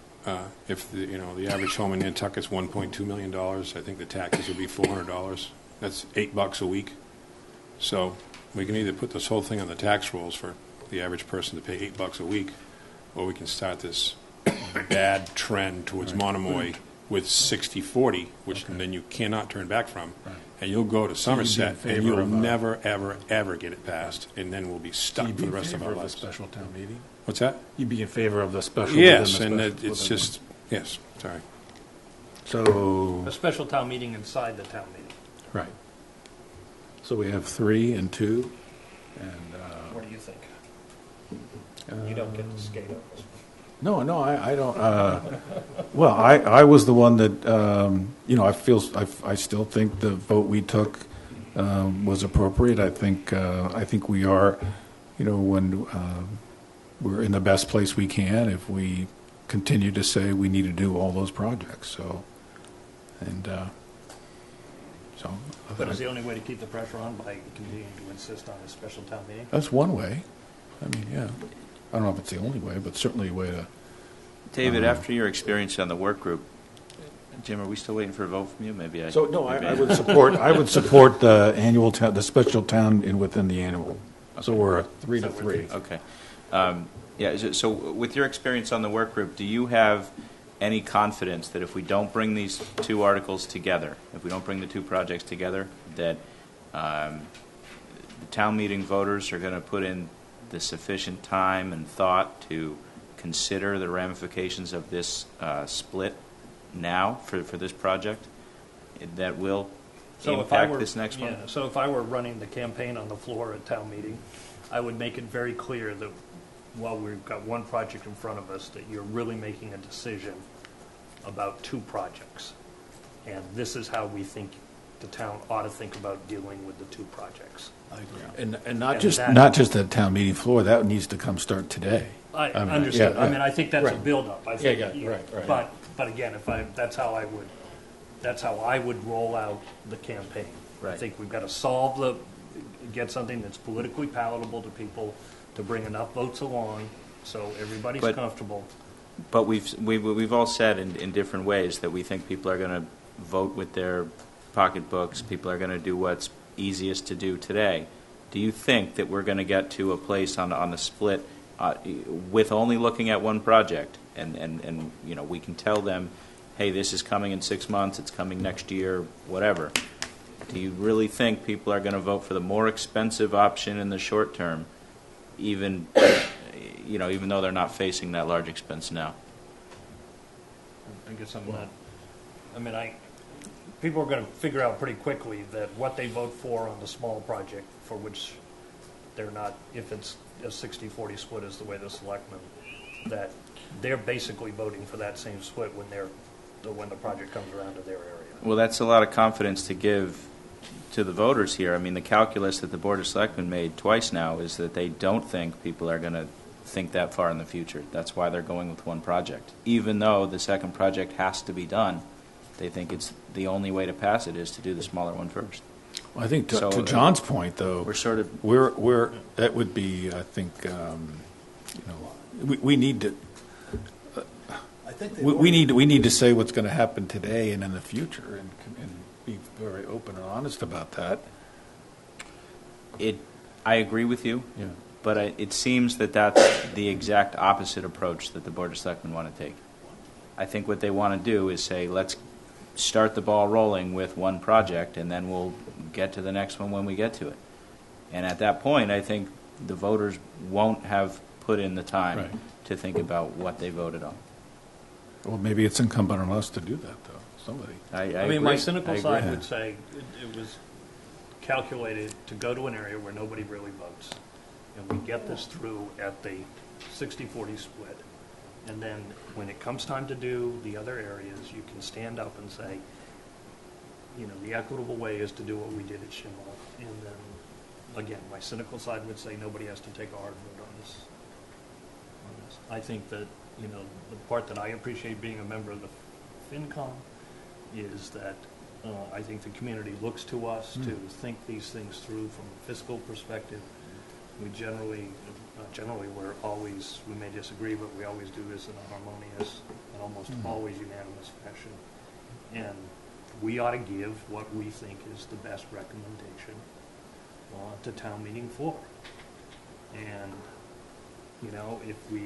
if the average home in Nantucket's $1.2 million, I think the taxes would be $400. That's $8 a week. So we can either put this whole thing on the tax rolls for the average person to pay $8 a week, or we can start this bad trend towards Monomoy with 60-40, which then you cannot turn back from. Right. And you'll go to Somerset, favor and you'll of a- never, ever, ever get it passed, and then we'll be stuck for the rest of our lives. Special town meeting? What's that? You'd be in favor of the special? Yes, within and the it's special- just, yes, sorry. So, A special town meeting inside the town meeting. right. So we have 3 and 2, and... What do you think? You don't get to skate on this one. No, I don't. Well, I was the one that I still think the vote we took was appropriate. I think we are, when we're in the best place we can if we continue to say we need to do all those projects. So, But is the only way to keep the pressure on by continuing to insist on a special town meeting? that's one way. I mean, yeah. I don't know if it's the only way, but certainly a way to. David, after your experience on the work group, Jim, are we still waiting for a vote from you? Maybe I. So no, maybe I would support. I would support the annual the special town within the annual. So we're a 3-3. Okay. So with your experience on the work group, do you have any confidence that if we don't bring these 2 articles together, if we don't bring the 2 projects together, that the town meeting voters are going to put in the sufficient time and thought to consider the ramifications of this split now for this project that will impact this next one? Yeah, so if I were running the campaign on the floor at town meeting, I would make it very clear that while we've got one project in front of us, that you're really making a decision about 2 projects. And this is how we think the town ought to think about dealing with the 2 projects. I agree. And not And just that- not just at town meeting floor. That needs to come start today. I mean, understand. yeah, I mean, I think that's a right. buildup. I think, right. But again, that's how I would roll out the campaign. I Right. think we've got to get something that's politically palatable to people, to bring enough votes along so everybody's But- comfortable. But we've all said in different ways that we think people are going to vote with their pocketbooks. People are going to do what's easiest to do today. Do you think that we're going to get to a place on the split with only looking at one project, and we can tell them, hey, this is coming in 6 months, it's coming next year, whatever. Do you really think people are going to vote for the more expensive option in the short term, even though they're not facing that large expense now? I guess people are going to figure out pretty quickly that what they vote for on the small project, for which they're not, if it's a 60-40 split is the way the selectmen, that they're basically voting for that same split when the project comes around to their area. Well, that's a lot of confidence to give to the voters here, I mean, the calculus that the Board of Selectmen made twice now is that they don't think people are going to think that far in the future. That's why they're going with one project. Even though the second project has to be done, they think it's the only way to pass it is to do the smaller one first. Well, I think to, So, to John's point, though, We're sort of, we're that would be, I think, we need to. I think they We need to say what's going to happen today and in the future, and be very open and honest about that. I agree with you, Yeah. but it seems that that's the exact opposite approach that the Board of Selectmen want to take. I think what they want to do is say, let's start the ball rolling with one project, and then we'll get to the next one when we get to it. And at that point, I think the voters won't have put in the time Right. to think about what they voted on. Well, maybe it's incumbent on us to do that, though. Somebody. I mean, my cynical agree. side would say it was calculated to go to an area where nobody really votes. And we get this through at the 60-40 split. And then when it comes time to do the other areas, you can stand up and say, you know, the equitable way is to do what we did at Schimmel. And then, again, my cynical side would say nobody has to take a hard vote on this. I think that, you know, the part that I appreciate being a member of the FinCom is that I think the community looks to us to think these things through from a fiscal perspective. We generally we may disagree, but we always do this in a harmonious and almost always unanimous fashion. And we ought to give what we think is the best recommendation to town meeting floor. And, you know, if we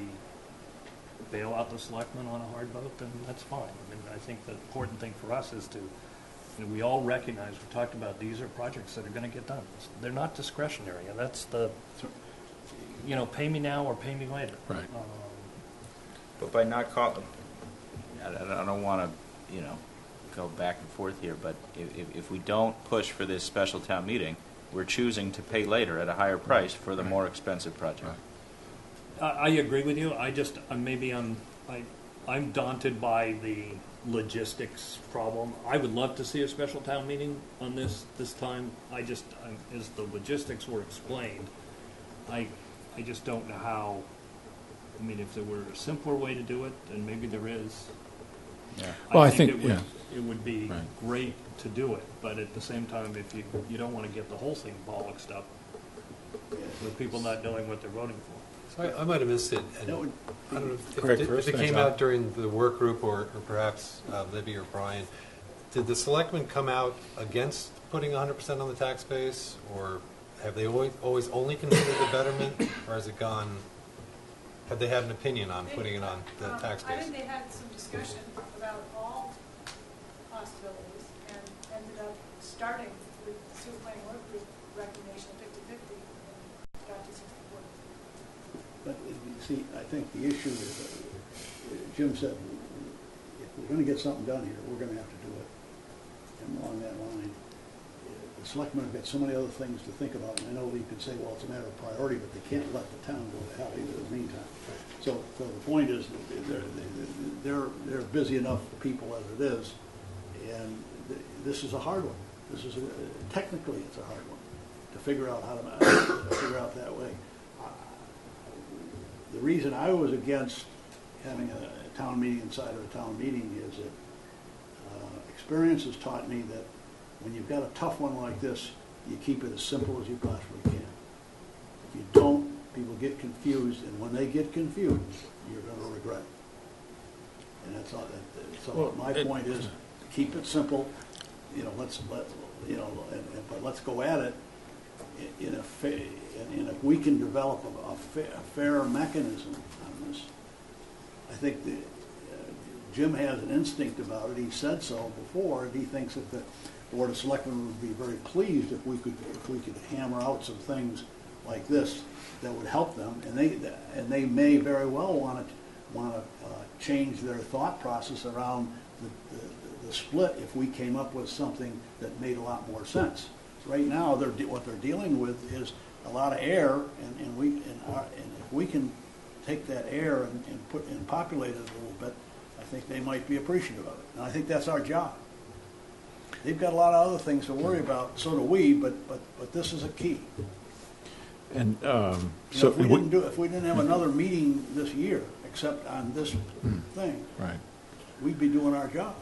bail out the selectmen on a hard vote, then that's fine. I mean, I think the important thing for us is to, you know, we all recognize, we talked about these are projects that are going to get done. They're not discretionary, and that's the, you know, pay me now or pay me later. Right. But by not calling, I don't want to, you know, go back and forth here, but if we don't push for this special town meeting, we're choosing to pay later at a higher price for the more expensive project. I agree with you. I just, I'm daunted by the logistics problem. I would love to see a special town meeting on this time. As the logistics were explained, I just don't know how. I mean, if there were a simpler way to do it, and maybe there is. Yeah. Well, I think think, it would be Right. great to do it, but at the same time, if you don't want to get the whole thing bollocksed up with people not knowing what they're voting for. So I might have missed it. And That would I don't know if, Greg if first, it then came John. out during the work group or perhaps Libby or Brian. Did the selectmen come out against putting 100% on the tax base, or have they always only considered the betterment, or has it gone? Have they had an opinion on putting it on the tax I base? think they had some discussion about all possibilities and ended up starting with the sewer planning work group recommendation of 50/50 and got to 60/40. But you see, I think the issue is, Jim said, if we're going to get something done here, we're going to have to do it. And along that line, the selectmen have got so many other things to think about. And I know you could say, well, it's a matter of priority, but they can't let the town go to hell either in the meantime. So the point is, they're busy enough people as it is, and this is a hard one. Technically, it's a hard one to figure out how to figure out that way. The reason I was against having a town meeting inside of a town meeting is that experience has taught me that when you've got a tough one like this, you keep it as simple as you possibly can. If you don't, people get confused, and when they get confused, you're going to regret it. And that's all. So my point is, keep it simple. You know, but let's go at it and if we can develop a fair mechanism on this. I think Jim has an instinct about it. He said so before, and he thinks that the Board of Selectmen would be very pleased if we could hammer out some things like this that would help them, and they may very well want to change their thought process around the split if we came up with something that made a lot more sense. So right now, what they're dealing with is a lot of air, and if we can take that air and populate it a little bit, I think they might be appreciative of it, and I think that's our job. They've got a lot of other things to worry about, so do we, but this is a key. And You know, so if we didn't have another meeting this year, except on this thing, right. we'd be doing our job.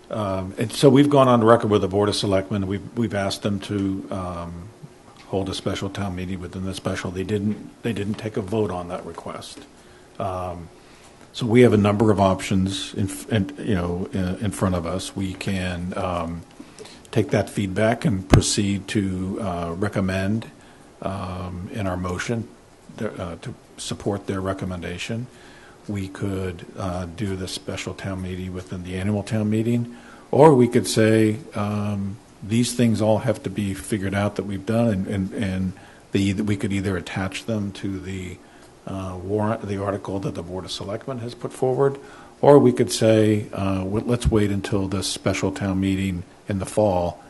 And so we've gone on record with the Board of Selectmen. We've asked them to hold a special town meeting within the special. They didn't take a vote on that request. So we have a number of options in front of us. We can take that feedback and proceed to recommend in our motion to support their recommendation. We could do the special town meeting within the annual town meeting, or we could say these things all have to be figured out that we've done, and we could either attach them to the warrant, the article that the Board of Selectmen has put forward, or we could say let's wait until this special town meeting in the fall,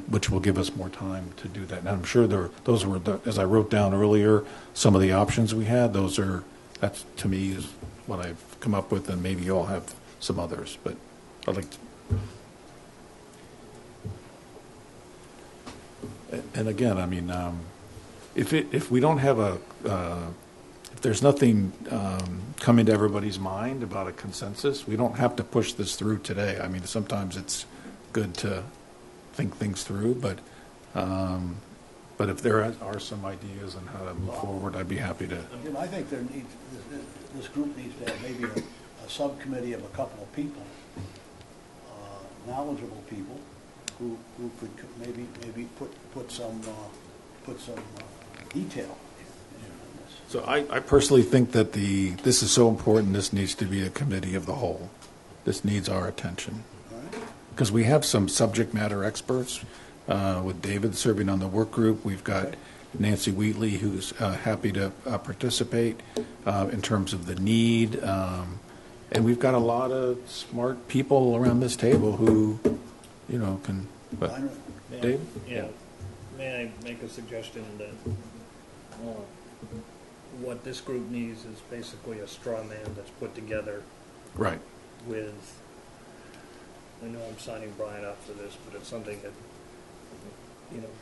which will give us more time to do that. And I'm sure those were, as I wrote down earlier, some of the options we had. That's to me is what I've come up with, and maybe you all have some others, but I'd like to. And again, I mean, if we don't have if there's nothing coming to everybody's mind about a consensus, we don't have to push this through today. I mean, sometimes it's good to think things through, but if there are some ideas on how to move forward, I'd be happy to. Jim, I think this group needs to have maybe a subcommittee of a couple of people, knowledgeable people, who could maybe put some detail in this. So I personally think that this is so important. This needs to be a committee of the whole. This needs our attention. Because we have some subject matter experts, with David serving on the work group. We've got Nancy Wheatley, who's happy to participate in terms of the need. And we've got a lot of smart people around this table who, can. But, Dave? Yeah. May I make a suggestion that what this group needs is basically a straw man that's put together Right. with, I know I'm signing Brian up for this, but it's something that,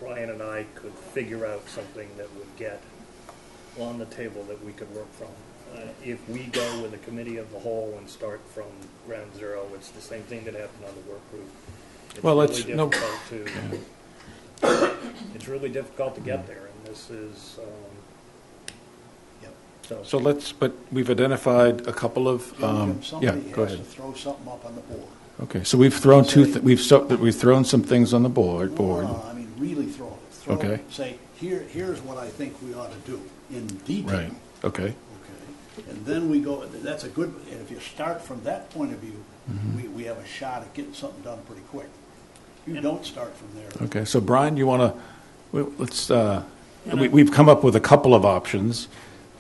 Brian and I could figure out something that would get on the table that we could work from. If we go with a committee of the whole and start from ground zero, it's the same thing that happened on the work group. It's really difficult to get there, and this is, but we've identified a couple of, Somebody go has ahead. to throw something up on the board. Okay, so we've thrown we've thrown some things on the board. No, I mean, really throw it. Okay. Say, here's what I think we ought to do in detail. Right, okay. Okay. And then we go, that's a good, and if you start from that point of view, we have a shot at getting something done pretty quick. You don't start from there. Okay, so Brian, you want to, let's, we've come up with a couple of options.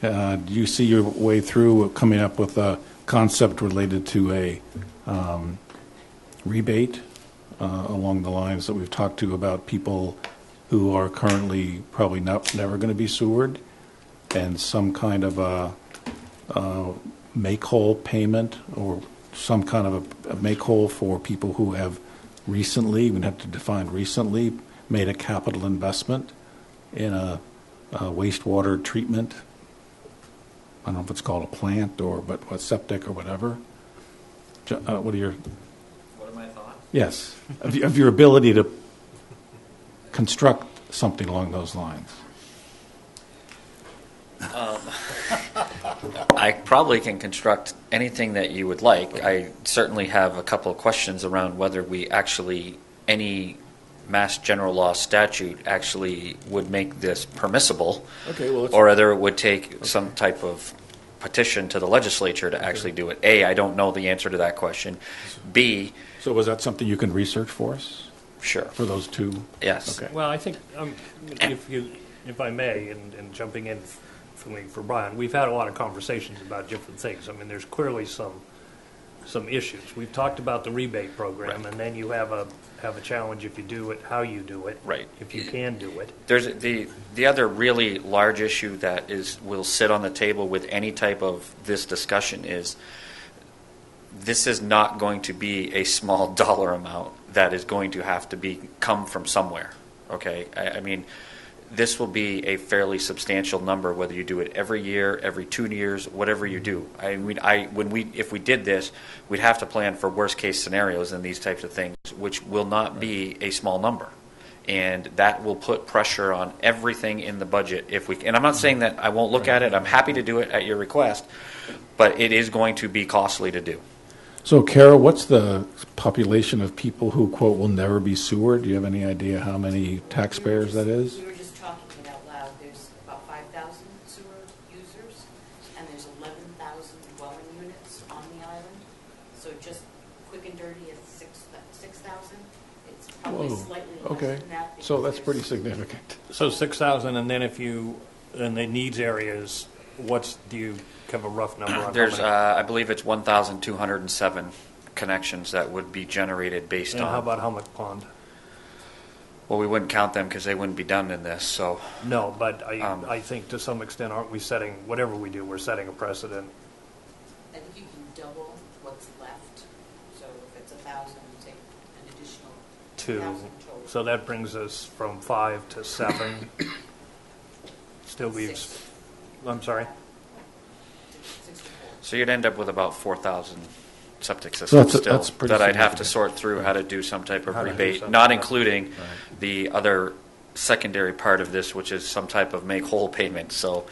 Do you see your way through coming up with a concept related to a rebate along the lines that we've talked to about people who are currently probably never going to be sewered, and some kind of a make-whole payment, or some kind of a make-whole for people who have recently, we'd have to define recently, made a capital investment in a wastewater treatment. I don't know if it's called a plant or what septic or whatever. What are my thoughts? Yes, of your ability to construct something along those lines? I probably can construct anything that you would like. I certainly have a couple of questions around whether any Mass General Law statute actually would make this permissible, Okay, well, or whether it would take some type of petition to the legislature to actually do it. A, I don't know the answer to that question. B, So was that something you can research for us, sure. for those two? Yes. Okay. well, I think, if I may, and jumping in for Brian, we've had a lot of conversations about different things. I mean, there's clearly some issues. We've talked about the rebate program, Right. and then you have a challenge if you do it, how you do it, Right. if you can do it. There's the other really large issue that will sit on the table with any type of this discussion is this is not going to be a small dollar amount that is going to have to come from somewhere, okay? I mean, this will be a fairly substantial number, whether you do it every year, every 2 years, whatever you do. I mean, if we did this, we'd have to plan for worst-case scenarios and these types of things, which will not be a small number. And that will put pressure on everything in the budget if we. And I'm not saying that I won't look at it. I'm happy to do it at your request, but it is going to be costly to do. So, Kara, what's the population of people who, quote, will never be sewered? Do you have any idea how many taxpayers that is? We were just talking it out loud. There's about 5,000 sewer users, and there's 11,000 dwelling units on the island. So just quick and dirty is 6,000. It's probably Whoa, slightly less okay. than that. So that's because pretty there's- significant. So 6,000, and then in the needs areas, do you have a rough number on how There's, many? I believe it's 1,207 connections that would be generated based And on. how about Hummock Pond? Well, we wouldn't count them because they wouldn't be done in this. So No, but Um, I think to some extent, aren't we setting, whatever we do, we're setting a precedent? I think you can double what's left. So if it's 1,000, take an additional 2,000 total. So that brings us from 5 to 7. Still leaves, 6 I'm sorry? to 64. So you'd end up with about 4,000 septic So systems that's still pretty that I'd have to significant. sort through how to do some type of How to do rebate, something, not right. including the other secondary part of this, which is some type of make-whole payment. So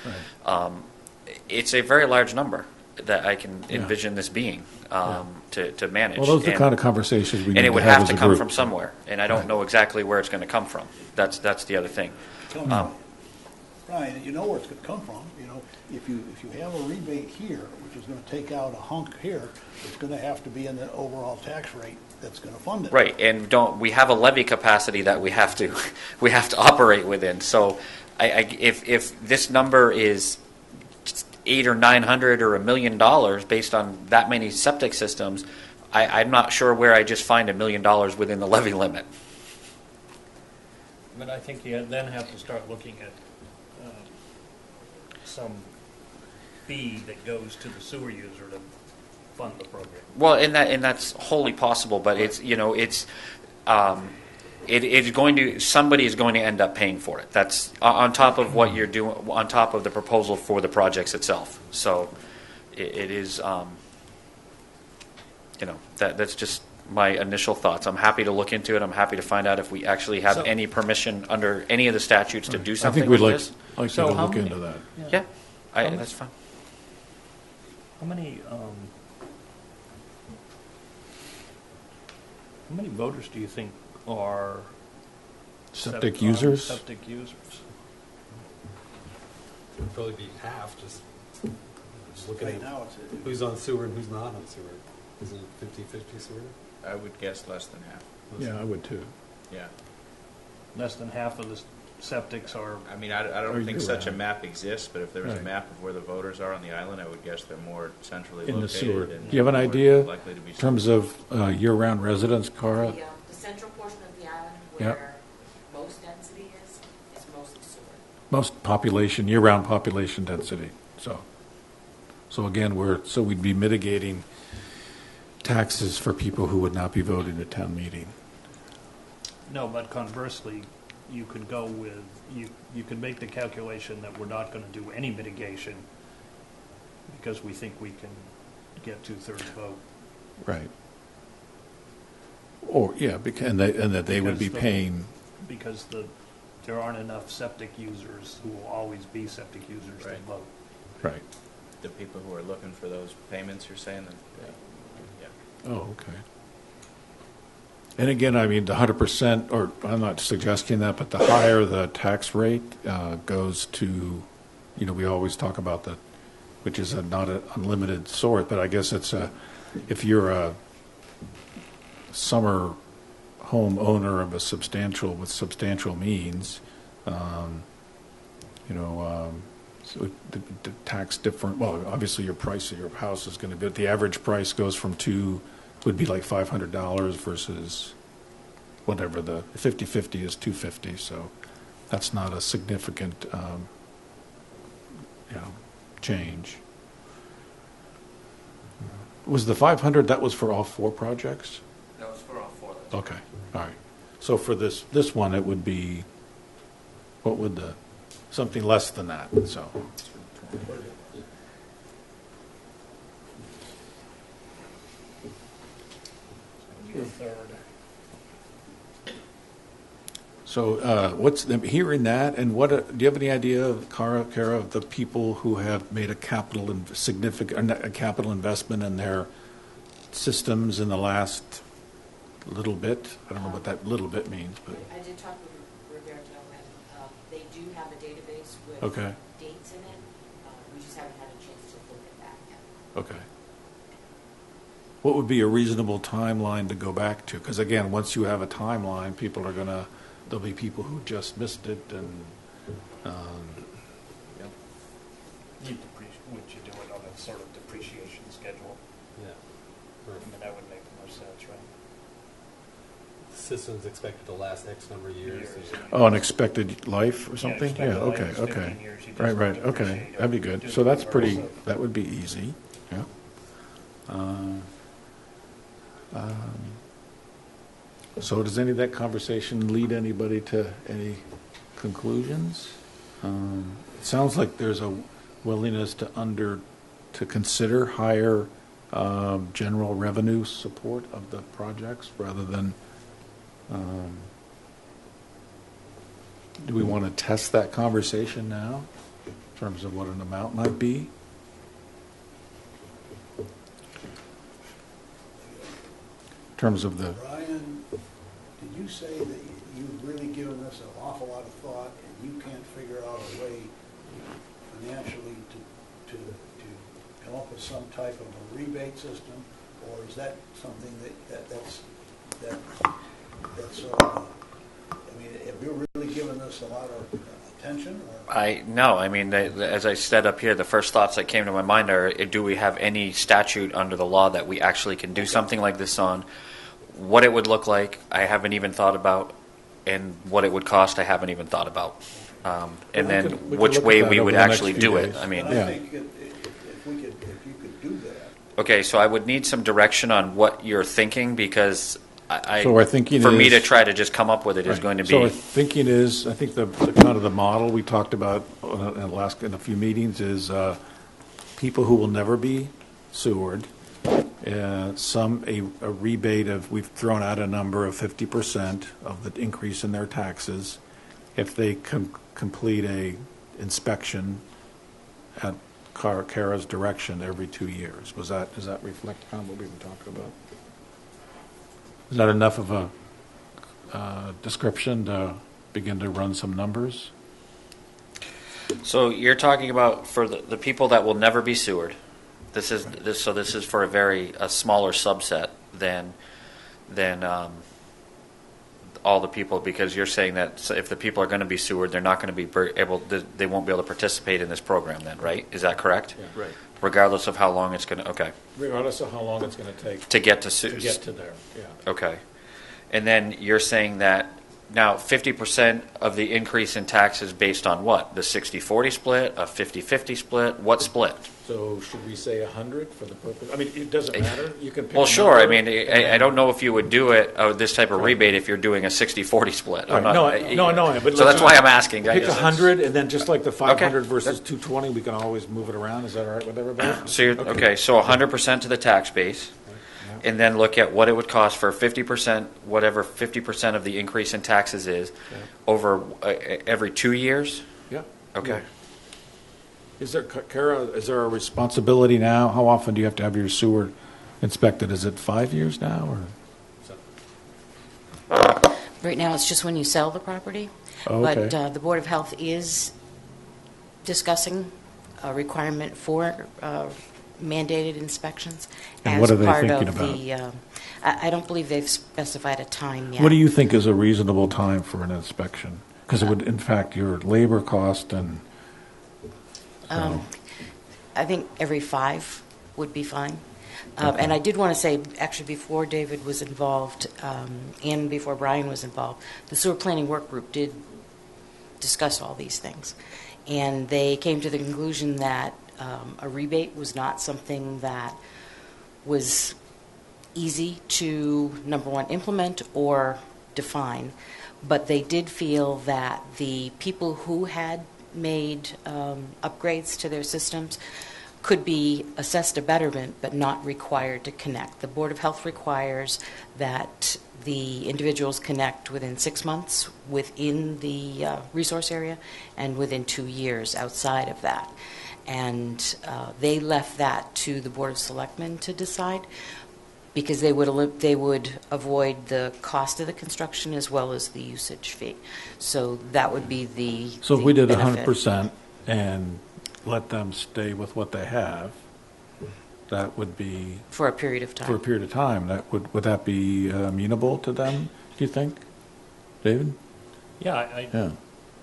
it's a very large number that I can Yeah. envision this being to manage. Well, those are the And- kind of conversations we need and it to would have have as to a come group. from somewhere, and I don't Right. know exactly where it's going to come from. That's the other thing. Brian, you know where it's going to come from. You know, if you have a rebate here, which is going to take out a hunk here, it's going to have to be in the overall tax rate that's going to fund it. Right, and we have a levy capacity that we have to we have to operate within. So, if this number is $800 or $900 or $1 million based on that many septic systems, I'm not sure where I just find $1 million within the levy limit. But I think you then have to start looking at some fee that goes to the sewer user to fund the program. Well, and that's wholly possible, but it's it's going to somebody is going to end up paying for it. That's on top of what you're doing, on top of the proposal for the projects itself. So it is, that's just my initial thoughts. I'm happy to look into it. I'm happy to find out if we actually have So- any permission under any of the statutes to do I something think we'd like like this. you So to how look many- into that. Yeah, How that's fine. How many voters do you think are Septic users? Septic users. It'd probably be half, just looking Right at now, it's who's on sewer and who's not on sewer. Is it 50-50 sewer? I would guess less than half. Yeah, I would too. Yeah. Less than half of the septics are, I mean, I Or don't think you such a have. map exists, but if there was a Right. map of where the voters are on the island, I would guess they're more centrally In the located. sewer. and Do you have an more idea likely to be in terms of year-round residents, Cara? The central portion of the island Yep. where most density is mostly sewer. Most population, year-round population density. So again, we'd be mitigating taxes for people who would not be voting at town meeting. no, but conversely, you could go with, you could make the calculation that we're not going to do any mitigation because we think we can get 2/3 vote. Right. Or, yeah, and that they would be Because paying, Because there aren't enough septic users who will always be septic users to Right. vote. right. the people who are looking for those payments, you're saying? That, yeah. Oh, okay. And again, I mean, the 100%, or I'm not suggesting that, but the higher the tax rate goes to, we always talk about that, which is not an unlimited sort, but I guess if you're a summer home owner of with substantial means, so the tax different, well, obviously your price of your house is going to be, the average price goes from would be like $500 versus whatever the 50/50 is $250. So that's not a significant, change. Was the 500, that was for all 4 projects? That was for all 4. Okay. All right. So for this one, it would be, what would something less than that, so. So hearing that, and do you have any idea, Kara, of the people who have made a significant capital investment in their systems in the last little bit? I don't know what that little bit means, but. I did talk with Roberto, and they do have a database with Okay. dates in it. We just haven't had a chance to look at that yet. Okay. What would be a reasonable timeline to go back to? Because again, once you have a timeline, there'll be people who just missed it, and Would you do it on a sort of depreciation schedule? Yeah. I mean, that would make the most sense, right? The system's expected to last X number of years. an expected life or something? expected life Okay, is okay. 15 years, you just Right, okay, depreciate that'd be over- good. do So the that's reverse of- that would be easy, yeah. So does any of that conversation lead anybody to any conclusions? It sounds like there's a willingness to consider higher general revenue support of the projects rather than, do we want to test that conversation now in terms of what an amount might be? In terms of the, Brian, did you say that you've really given this an awful lot of thought and you can't figure out a way financially to come up with some type of a rebate system? Or is that something that's I mean, have you really given this a lot of attention? Or? No, I mean, as I said up here, the first thoughts that came to my mind are, do we have any statute under the law that we actually can do something like this on? What it would look like, I haven't even thought about, and what it would cost, I haven't even thought about. And then we can which look at way that we over would the next actually few do days. it. I mean, But Yeah. I think if you could do that. okay, so I would need some direction on what you're thinking, because So our thinking for me is- to try to just come up with it is Right. going to So our be, thinking is, I think the kind of the model we talked about in a few meetings is people who will never be sewered, a rebate of, we've thrown out a number of 50% of the increase in their taxes if they complete a inspection at Kara's direction every 2 years. Does that reflect on what we've been talking about? Is that enough of a description to begin to run some numbers? so you're talking about for the people that will never be sewered. This is for a smaller subset than all the people, because you're saying that if the people are going to be sewered, they're not going to be they won't be able to participate in this program then, right? Is that correct? Yeah. Right. Regardless of how long it's going to, okay, Regardless of how long it's going to take to get to get to there, yeah. Okay. And then you're saying that now 50% of the increase in taxes based on what? The 60-40 split, a 50-50 split? What split? So should we say 100 for the purpose? I mean, it doesn't matter. You can pick Well, a sure. I number, mean, and I then- don't know if you would do it, this type of Right. rebate, if you're doing a 60-40 split. Right. No, but So let's that's why I'm asking. Pick 100, and then just like the 500 Okay. versus 220, we can always move it around. Is that all right with everybody? So okay, so 100% to the tax base, Yeah. and then look at what it would cost for 50%, whatever 50% of the increase in taxes is, Yeah. over every 2 years? Yeah. Okay. Is there, Kara, is there a responsibility now? How often do you have to have your sewer inspected? Is it 5 years now, or? Right now, it's just when you sell the property. Oh, But okay. the Board of Health is discussing a requirement for mandated inspections And as what are they part thinking of the, I don't believe they've specified a time yet. What do you think is a reasonable time for an inspection? Because it would, in fact, your labor cost and, I think every 5 would be fine. And I did want to say, actually, before David was involved, and before Brian was involved, the sewer planning work group did discuss all these things. And they came to the conclusion that a rebate was not something that was easy to, number one, implement or define. But they did feel that the people who had made upgrades to their systems could be assessed a betterment but not required to connect. The Board of Health requires that the individuals connect within 6 months within the resource area and within 2 years outside of that. And they left that to the Board of Selectmen to decide, because they would avoid the cost of the construction as well as the usage fee. So that would be the So if we did benefit. 100% and let them stay with what they have, that would be, For a period of time. for a period of time, would that be amenable to them, do you think, David? Yeah, Yeah,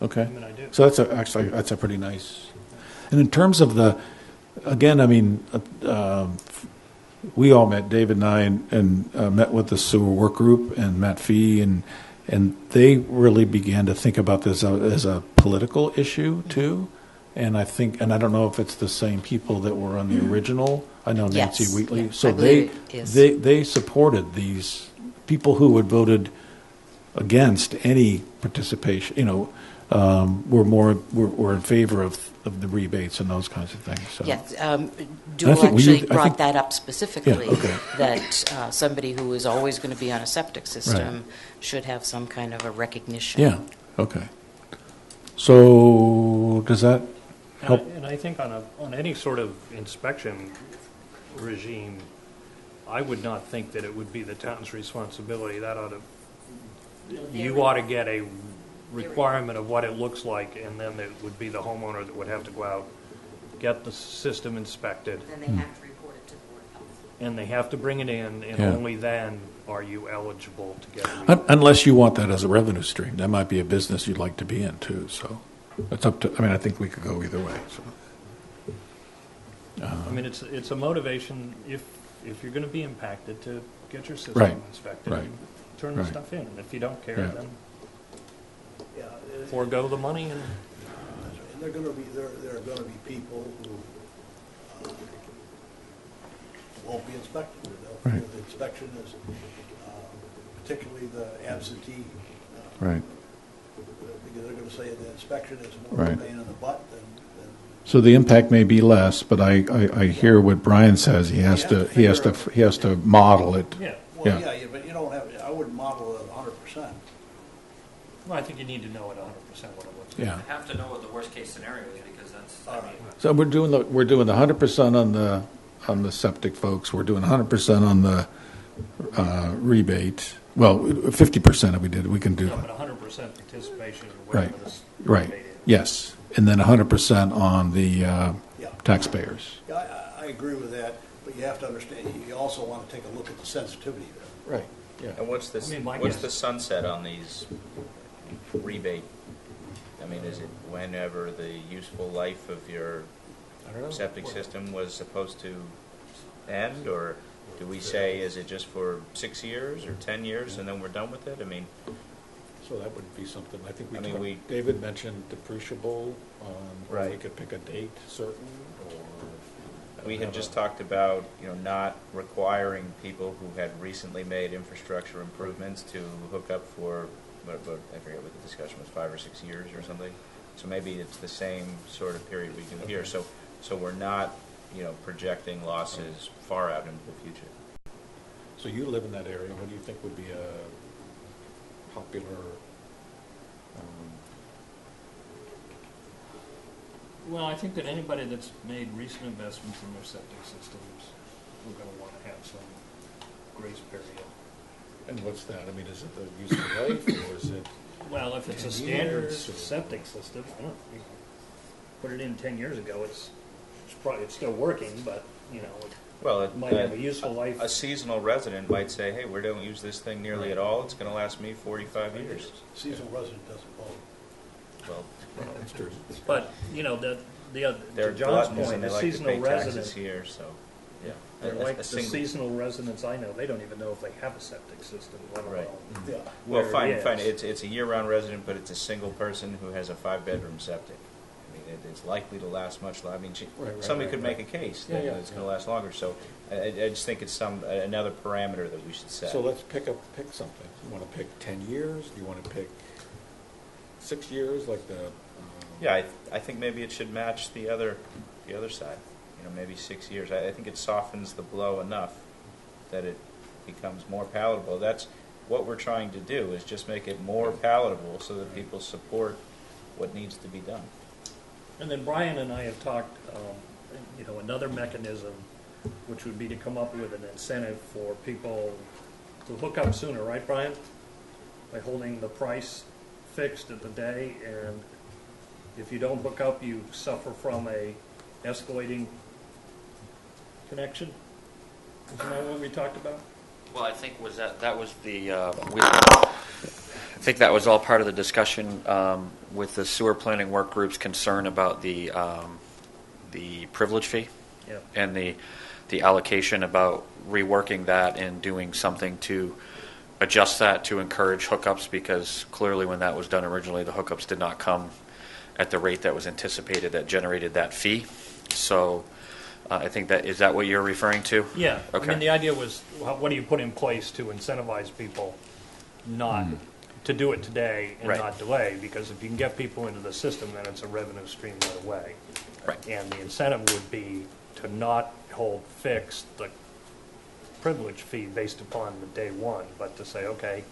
okay. I mean, I do. So actually, that's a pretty nice, and in terms of again, I mean, we all met, David and I, and met with the sewer work group and Matt Fee, and they really began to think about this as a political issue too. And I think, and I don't know if it's the same people that were on the original. I know Nancy Yes, Wheatley. yeah, So I believe it is. they supported these people who had voted against any participation. Were in favor of the rebates and those kinds of things. So. Yes, I Dual think we actually used- I brought think- that up specifically, Yeah, okay. that somebody who is always going to be on a septic system should have some kind of a recognition. Yeah. Okay. So does that help? And I think on any sort of inspection regime, I would not think that it would be the town's responsibility. You ought to get a requirement of what it looks like, and then it would be the homeowner that would have to go out, get the system inspected, Then they have to report it to the Board of Health. and they have to bring it in, and Yeah. only then are you eligible to get a rebate. Unless you want that as a revenue stream, that might be a business you'd like to be in too. So it's up to. I mean, I think we could go either way. So. I mean, it's a motivation if you're going to be impacted to get your system Right, inspected right, and turn the right. stuff in. And if you don't care, Yeah. then Yeah, forego the money and. and there are going to be people who won't be inspected. Right. The inspection is, particularly the absentee, Right. because they're going to say the inspection is more Right. of a pain in the butt than So the impact may be less, but I hear what Brian says. He has to model it. Yeah. well, Yeah. yeah, but you don't have. I wouldn't model it 100%. Well, I think you need to know at 100% what it looks like. Yeah. I have to know what the worst case scenario is, because that's, I mean, So we're doing the 100% on the septic folks. We're doing 100% on the rebate. Well, 50% we did. We can do No, that. but 100% participation or Right. whatever this Right. rebate is. Yes, and then 100% on the Yeah. taxpayers. Yeah, I agree with that, but you have to understand. You also want to take a look at the sensitivity there. Right. Yeah. And what's I mean, my what's guess- the sunset on these rebate? I mean, is it whenever the useful life of your I don't know. septic system was supposed to end, or do we say, is it just for 6 years or 10 years and then we're done with it? I mean, So that would be something, I think I mean, David mentioned depreciable, or we Right. could pick a date certain, or. we had just talked about, not requiring people who had recently made infrastructure improvements to hook up for, what I forget what the discussion was, 5 or 6 years or something. So maybe it's the same sort of period we do here. So we're not, projecting losses far out into the future. So you live in that area, what do you think would be a popular, Well, I think that anybody that's made recent investments in their septic systems, we're going to want to have some grace period. and what's that? I mean, is it the useful life, or is it? Well, if it's a 10 standard years, or- septic system, put it in 10 years ago, it's still working, but, Well, it might have a useful life. A seasonal resident might say, hey, we don't use this thing nearly at all. It's going to last me 45 years. Seasonal resident doesn't vote. Well, That's true. But, they're to John's gluttons point, and they the like to seasonal pay taxes resident, here, so, yeah. they're A- like a the single- seasonal residents I know, they don't even know if they have a septic system, let Right. alone. Yeah. Well, where fine, it fine. is. It's a year-round resident, but it's a single person who has a 5-bedroom septic. I mean, it's likely to last much longer. I mean, Right, somebody right, could right. make a case Yeah, that yeah, it's going to yeah. last longer. So I just think it's another parameter that we should set. So let's pick something. You want to pick 10 years? Do you want to pick 6 years, like the? Yeah, I think maybe it should match the other side. You know, maybe 6 years. I think it softens the blow enough that it becomes more palatable. That's what we're trying to do, is just make it more palatable so that people support what needs to be done. And then Brian and I have talked, another mechanism, which would be to come up with an incentive for people to hook up sooner, right, Brian? By holding the price fixed at the day, and if you don't hook up, you suffer from a escalating connection. Isn't that what we talked about? Well, I think that was the, I think that was all part of the discussion with the sewer planning work group's concern about the privilege fee. Yeah. And the allocation, about reworking that and doing something to adjust that to encourage hookups, because clearly when that was done originally, the hookups did not come at the rate that was anticipated that generated that fee. So I think is that what you're referring to? Yeah. Okay. I mean, the idea was, what do you put in place to incentivize people not to do it today and Right. not delay? Because if you can get people into the system, then it's a revenue stream right away. Right. And the incentive would be to not hold fixed the privilege fee based upon the day one, but to say, okay,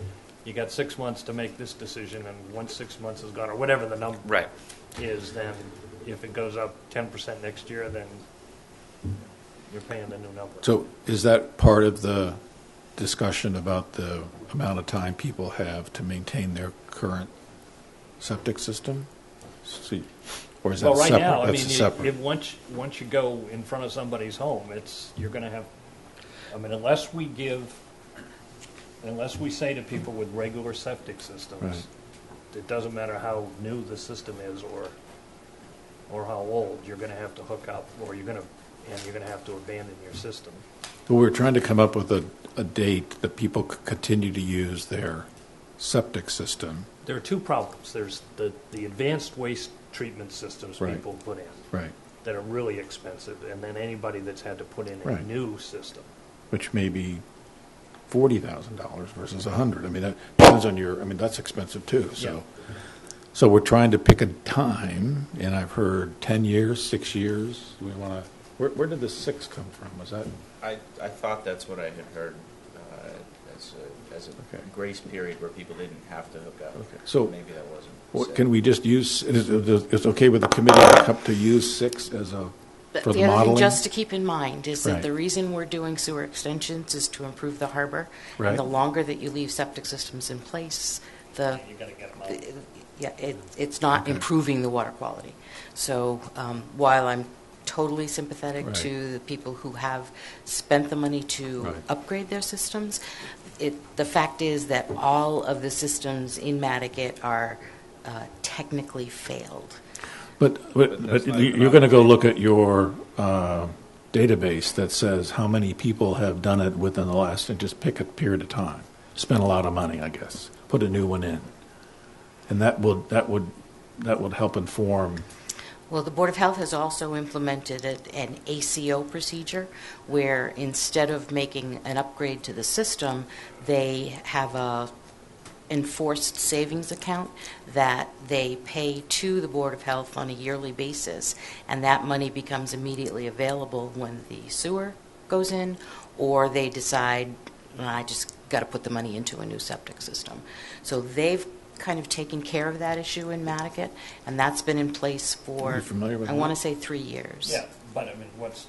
you got 6 months to make this decision, and once 6 months is gone, or whatever the number Right. is, then if it goes up 10% next year, then you're paying the new number. So is that part of the discussion about the amount of time people have to maintain their current septic system? See, or is that Well, right separate? now, I That's mean, separate. once you go in front of somebody's home, you're going to have, I mean, unless we say to people with regular septic systems, Right. it doesn't matter how new the system is or how old, you're going to have to hook up, or you're going to have to abandon your system. But we're trying to come up with a date that people could continue to use their septic system. There are two problems. There's the advanced waste treatment systems Right. people put in Right. that are really expensive, and then anybody that's had to put in a Right. new system. Which may be $40,000 versus $100,000. I mean, that depends on that's expensive too. So we're trying to pick a time, and I've heard 10 years, 6 years. We want to. Where did the 6 come from? Was that? I thought that's what I had heard as a Okay. grace period where people didn't have to hook up. Okay. So maybe that wasn't. said. Can we just use? It's okay with the committee to use 6 as a But for the the other modeling? thing just to keep in mind is that Right. the reason we're doing sewer extensions is to improve the harbor. Right. And the longer that you leave septic systems in place, the You got to get them out. it's not Okay. improving the water quality. So while I'm totally sympathetic Right. to the people who have spent the money to Right. upgrade their systems, the fact is that all of the systems in Nantucket are technically failed. But that's not even you're on going to the go table. look at your database that says how many people have done it within the last, and just pick a period of time. Spend a lot of money, I guess. Put a new one in, and that would help inform. Well, the Board of Health has also implemented an ACO procedure where instead of making an upgrade to the system, they have a enforced savings account that they pay to the Board of Health on a yearly basis, and that money becomes immediately available when the sewer goes in, or they decide, I just got to put the money into a new septic system. So they've kind of taken care of that issue in Nantucket, and that's been in place Are for, you familiar with I that? want to say 3 years. Yeah, but I mean, what's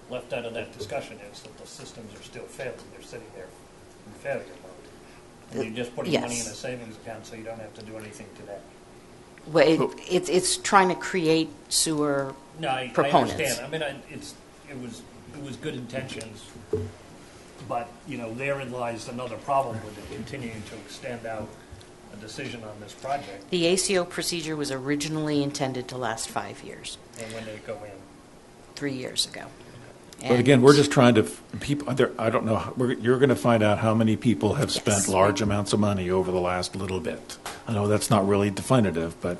left out of that discussion is that the systems are still failing. They're sitting there in failure mode. And you're just putting money in a Yes. savings account so you don't have to do anything today. Well, it's trying to create sewer No, I proponents. understand. I mean, it was good intentions, but, therein lies another problem with it continuing to extend out a decision on this project. The ACO procedure was originally intended to last 5 years, And when did it go in? 3 years ago. But again, we're just trying to I don't know. You're going to find out how many people have spent Yes. large amounts of money over the last little bit. I know that's not really definitive, but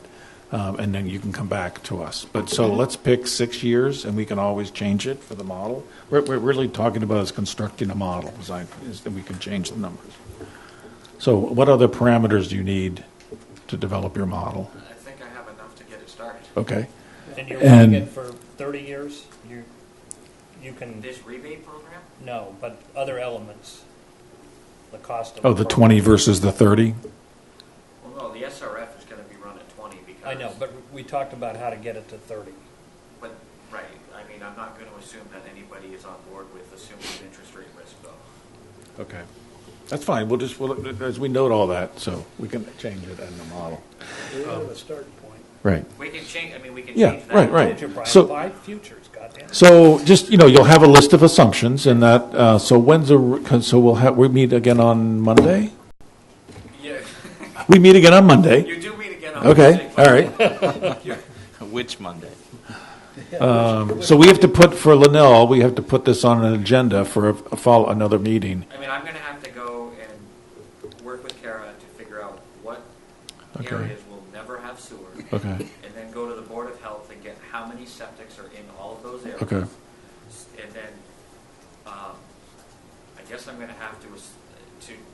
and then you can come back to us. But so let's pick 6 years, and we can always change it for the model. What we're really talking about is constructing a model, and we can change the numbers. So what other parameters do you need to develop your model? I think I have enough to get it started. Okay. And you're And- running it for 30 years? You can, This rebate program? no, but other elements, the cost of. Oh, the 20 versus the 30? Well, no, the SRF is going to be run at 20 because. I know, but we talked about how to get it to 30. But, right, I mean, I'm not going to assume that anybody is on board with assuming an interest rate risk, though. Okay. That's fine. As we note all that, so we can change it in the model. We have a starting point. Right. We can change, I mean, we can Yeah, change that. right. Told you, Brian, So- 5 futures, goddamn. So just, you'll have a list of assumptions and that, so we meet again on Monday? Yeah, We meet again on Monday. you do meet again on Okay, Wednesday. all right. Which Monday? So we have to put, for Linnell, we have to put this on an agenda for another meeting. I mean, I'm going to have to go and work with Kara to figure out what Okay. areas will never have sewer. Okay. And then go to the Board of Health and get how many septics are in all of those areas. Okay. And then, I guess I'm going to have to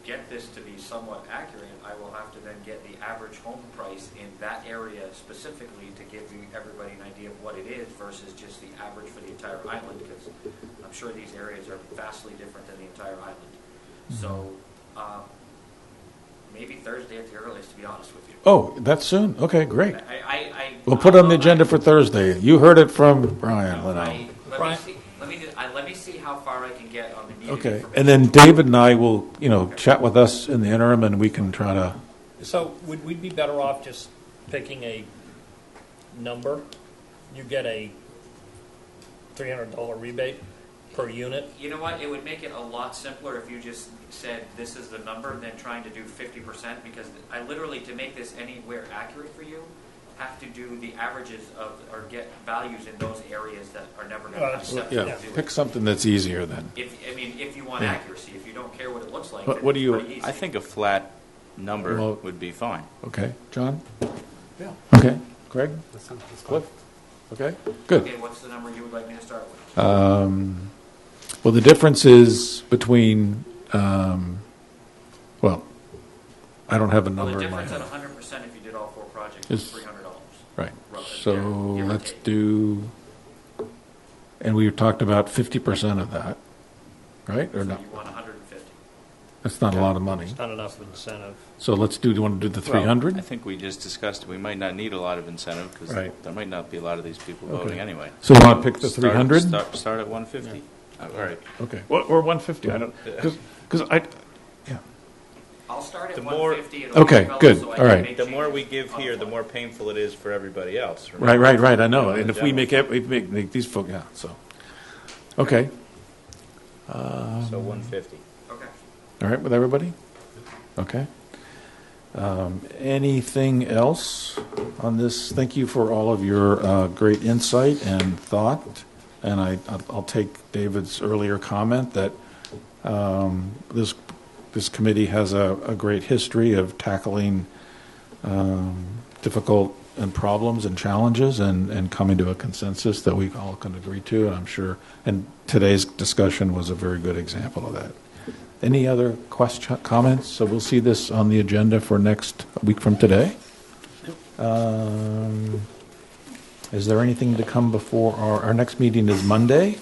get this to be somewhat accurate, I will have to then get the average home price in that area specifically to give everybody an idea of what it is versus just the average for the entire island, because I'm sure these areas are vastly different than the entire island. So, maybe Thursday at the earliest, to be honest with you. Oh, that's soon? Okay, great. We'll I'll- put it on the agenda for Thursday. You heard it from Brian, Linnell. Let me see how far I can get on the meeting. Okay, information. and then David and I will, chat with us in the interim, and we can try to, So would we be better off just picking a number? You get a $300 rebate per unit? You know what? It would make it a lot simpler if you just said this is the number than trying to do 50%, because I literally, to make this anywhere accurate for you, have to do the averages of, or get values in those areas that are never going to have septic yeah, to do pick it. something that's easier then. If you want Yeah. accuracy, if you don't care what it looks like, What then do it's you- pretty easy. I think a flat number Well- would be fine. Okay, John? Yeah. Okay, Craig? That's fine. Cliff? Okay, good. Okay, what's the number you would like me to start with? Well, the difference is between, I don't have a Well, the number in my difference head. at 100% if you did all 4 projects Is- is $300. Right, Roughly, so give or let's take. do, and we talked about 50% of that, right, or So no? you want 150. That's not a lot of money. It's not enough incentive. So do you want to do the Well, 300? I think we just discussed, we might not need a lot of incentive, because Right. there might not be a lot of these people Okay. voting anyway. So you want to pick the Start- 300? Start at 150. All right. Okay, or 150, I don't, because I'll start at The more- 150. It'll Okay, be well, good, so I all can right. make The more changes we give on here, the the fly. more painful it is for everybody else. right, I know, In and if we general. make these folks, yeah, so, okay. So 150. Okay. All right with everybody? Okay. Anything else on this? Thank you for all of your great insight and thought. And I'll take David's earlier comment that this committee has a great history of tackling difficult and problems and challenges and coming to a consensus that we all can agree to. And I'm sure, and today's discussion was a very good example of that. Any other comments? So we'll see this on the agenda for next week from today. Is there anything to come before our next meeting is Monday.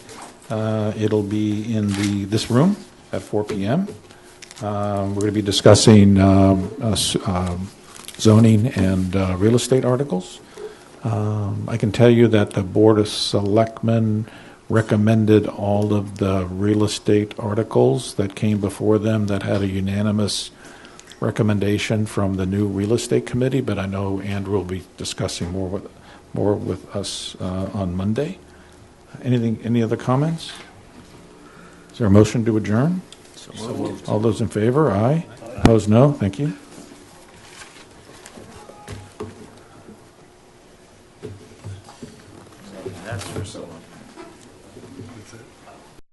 It'll be in this room at 4 p.m. We're going to be discussing zoning and real estate articles. I can tell you that the Board of Selectmen recommended all of the real estate articles that came before them that had a unanimous recommendation from the new real estate committee, but I know Andrew will be discussing more with us on Monday. Any other comments? Is there a motion to adjourn? All those in favor, aye. Opposed, no. Thank you.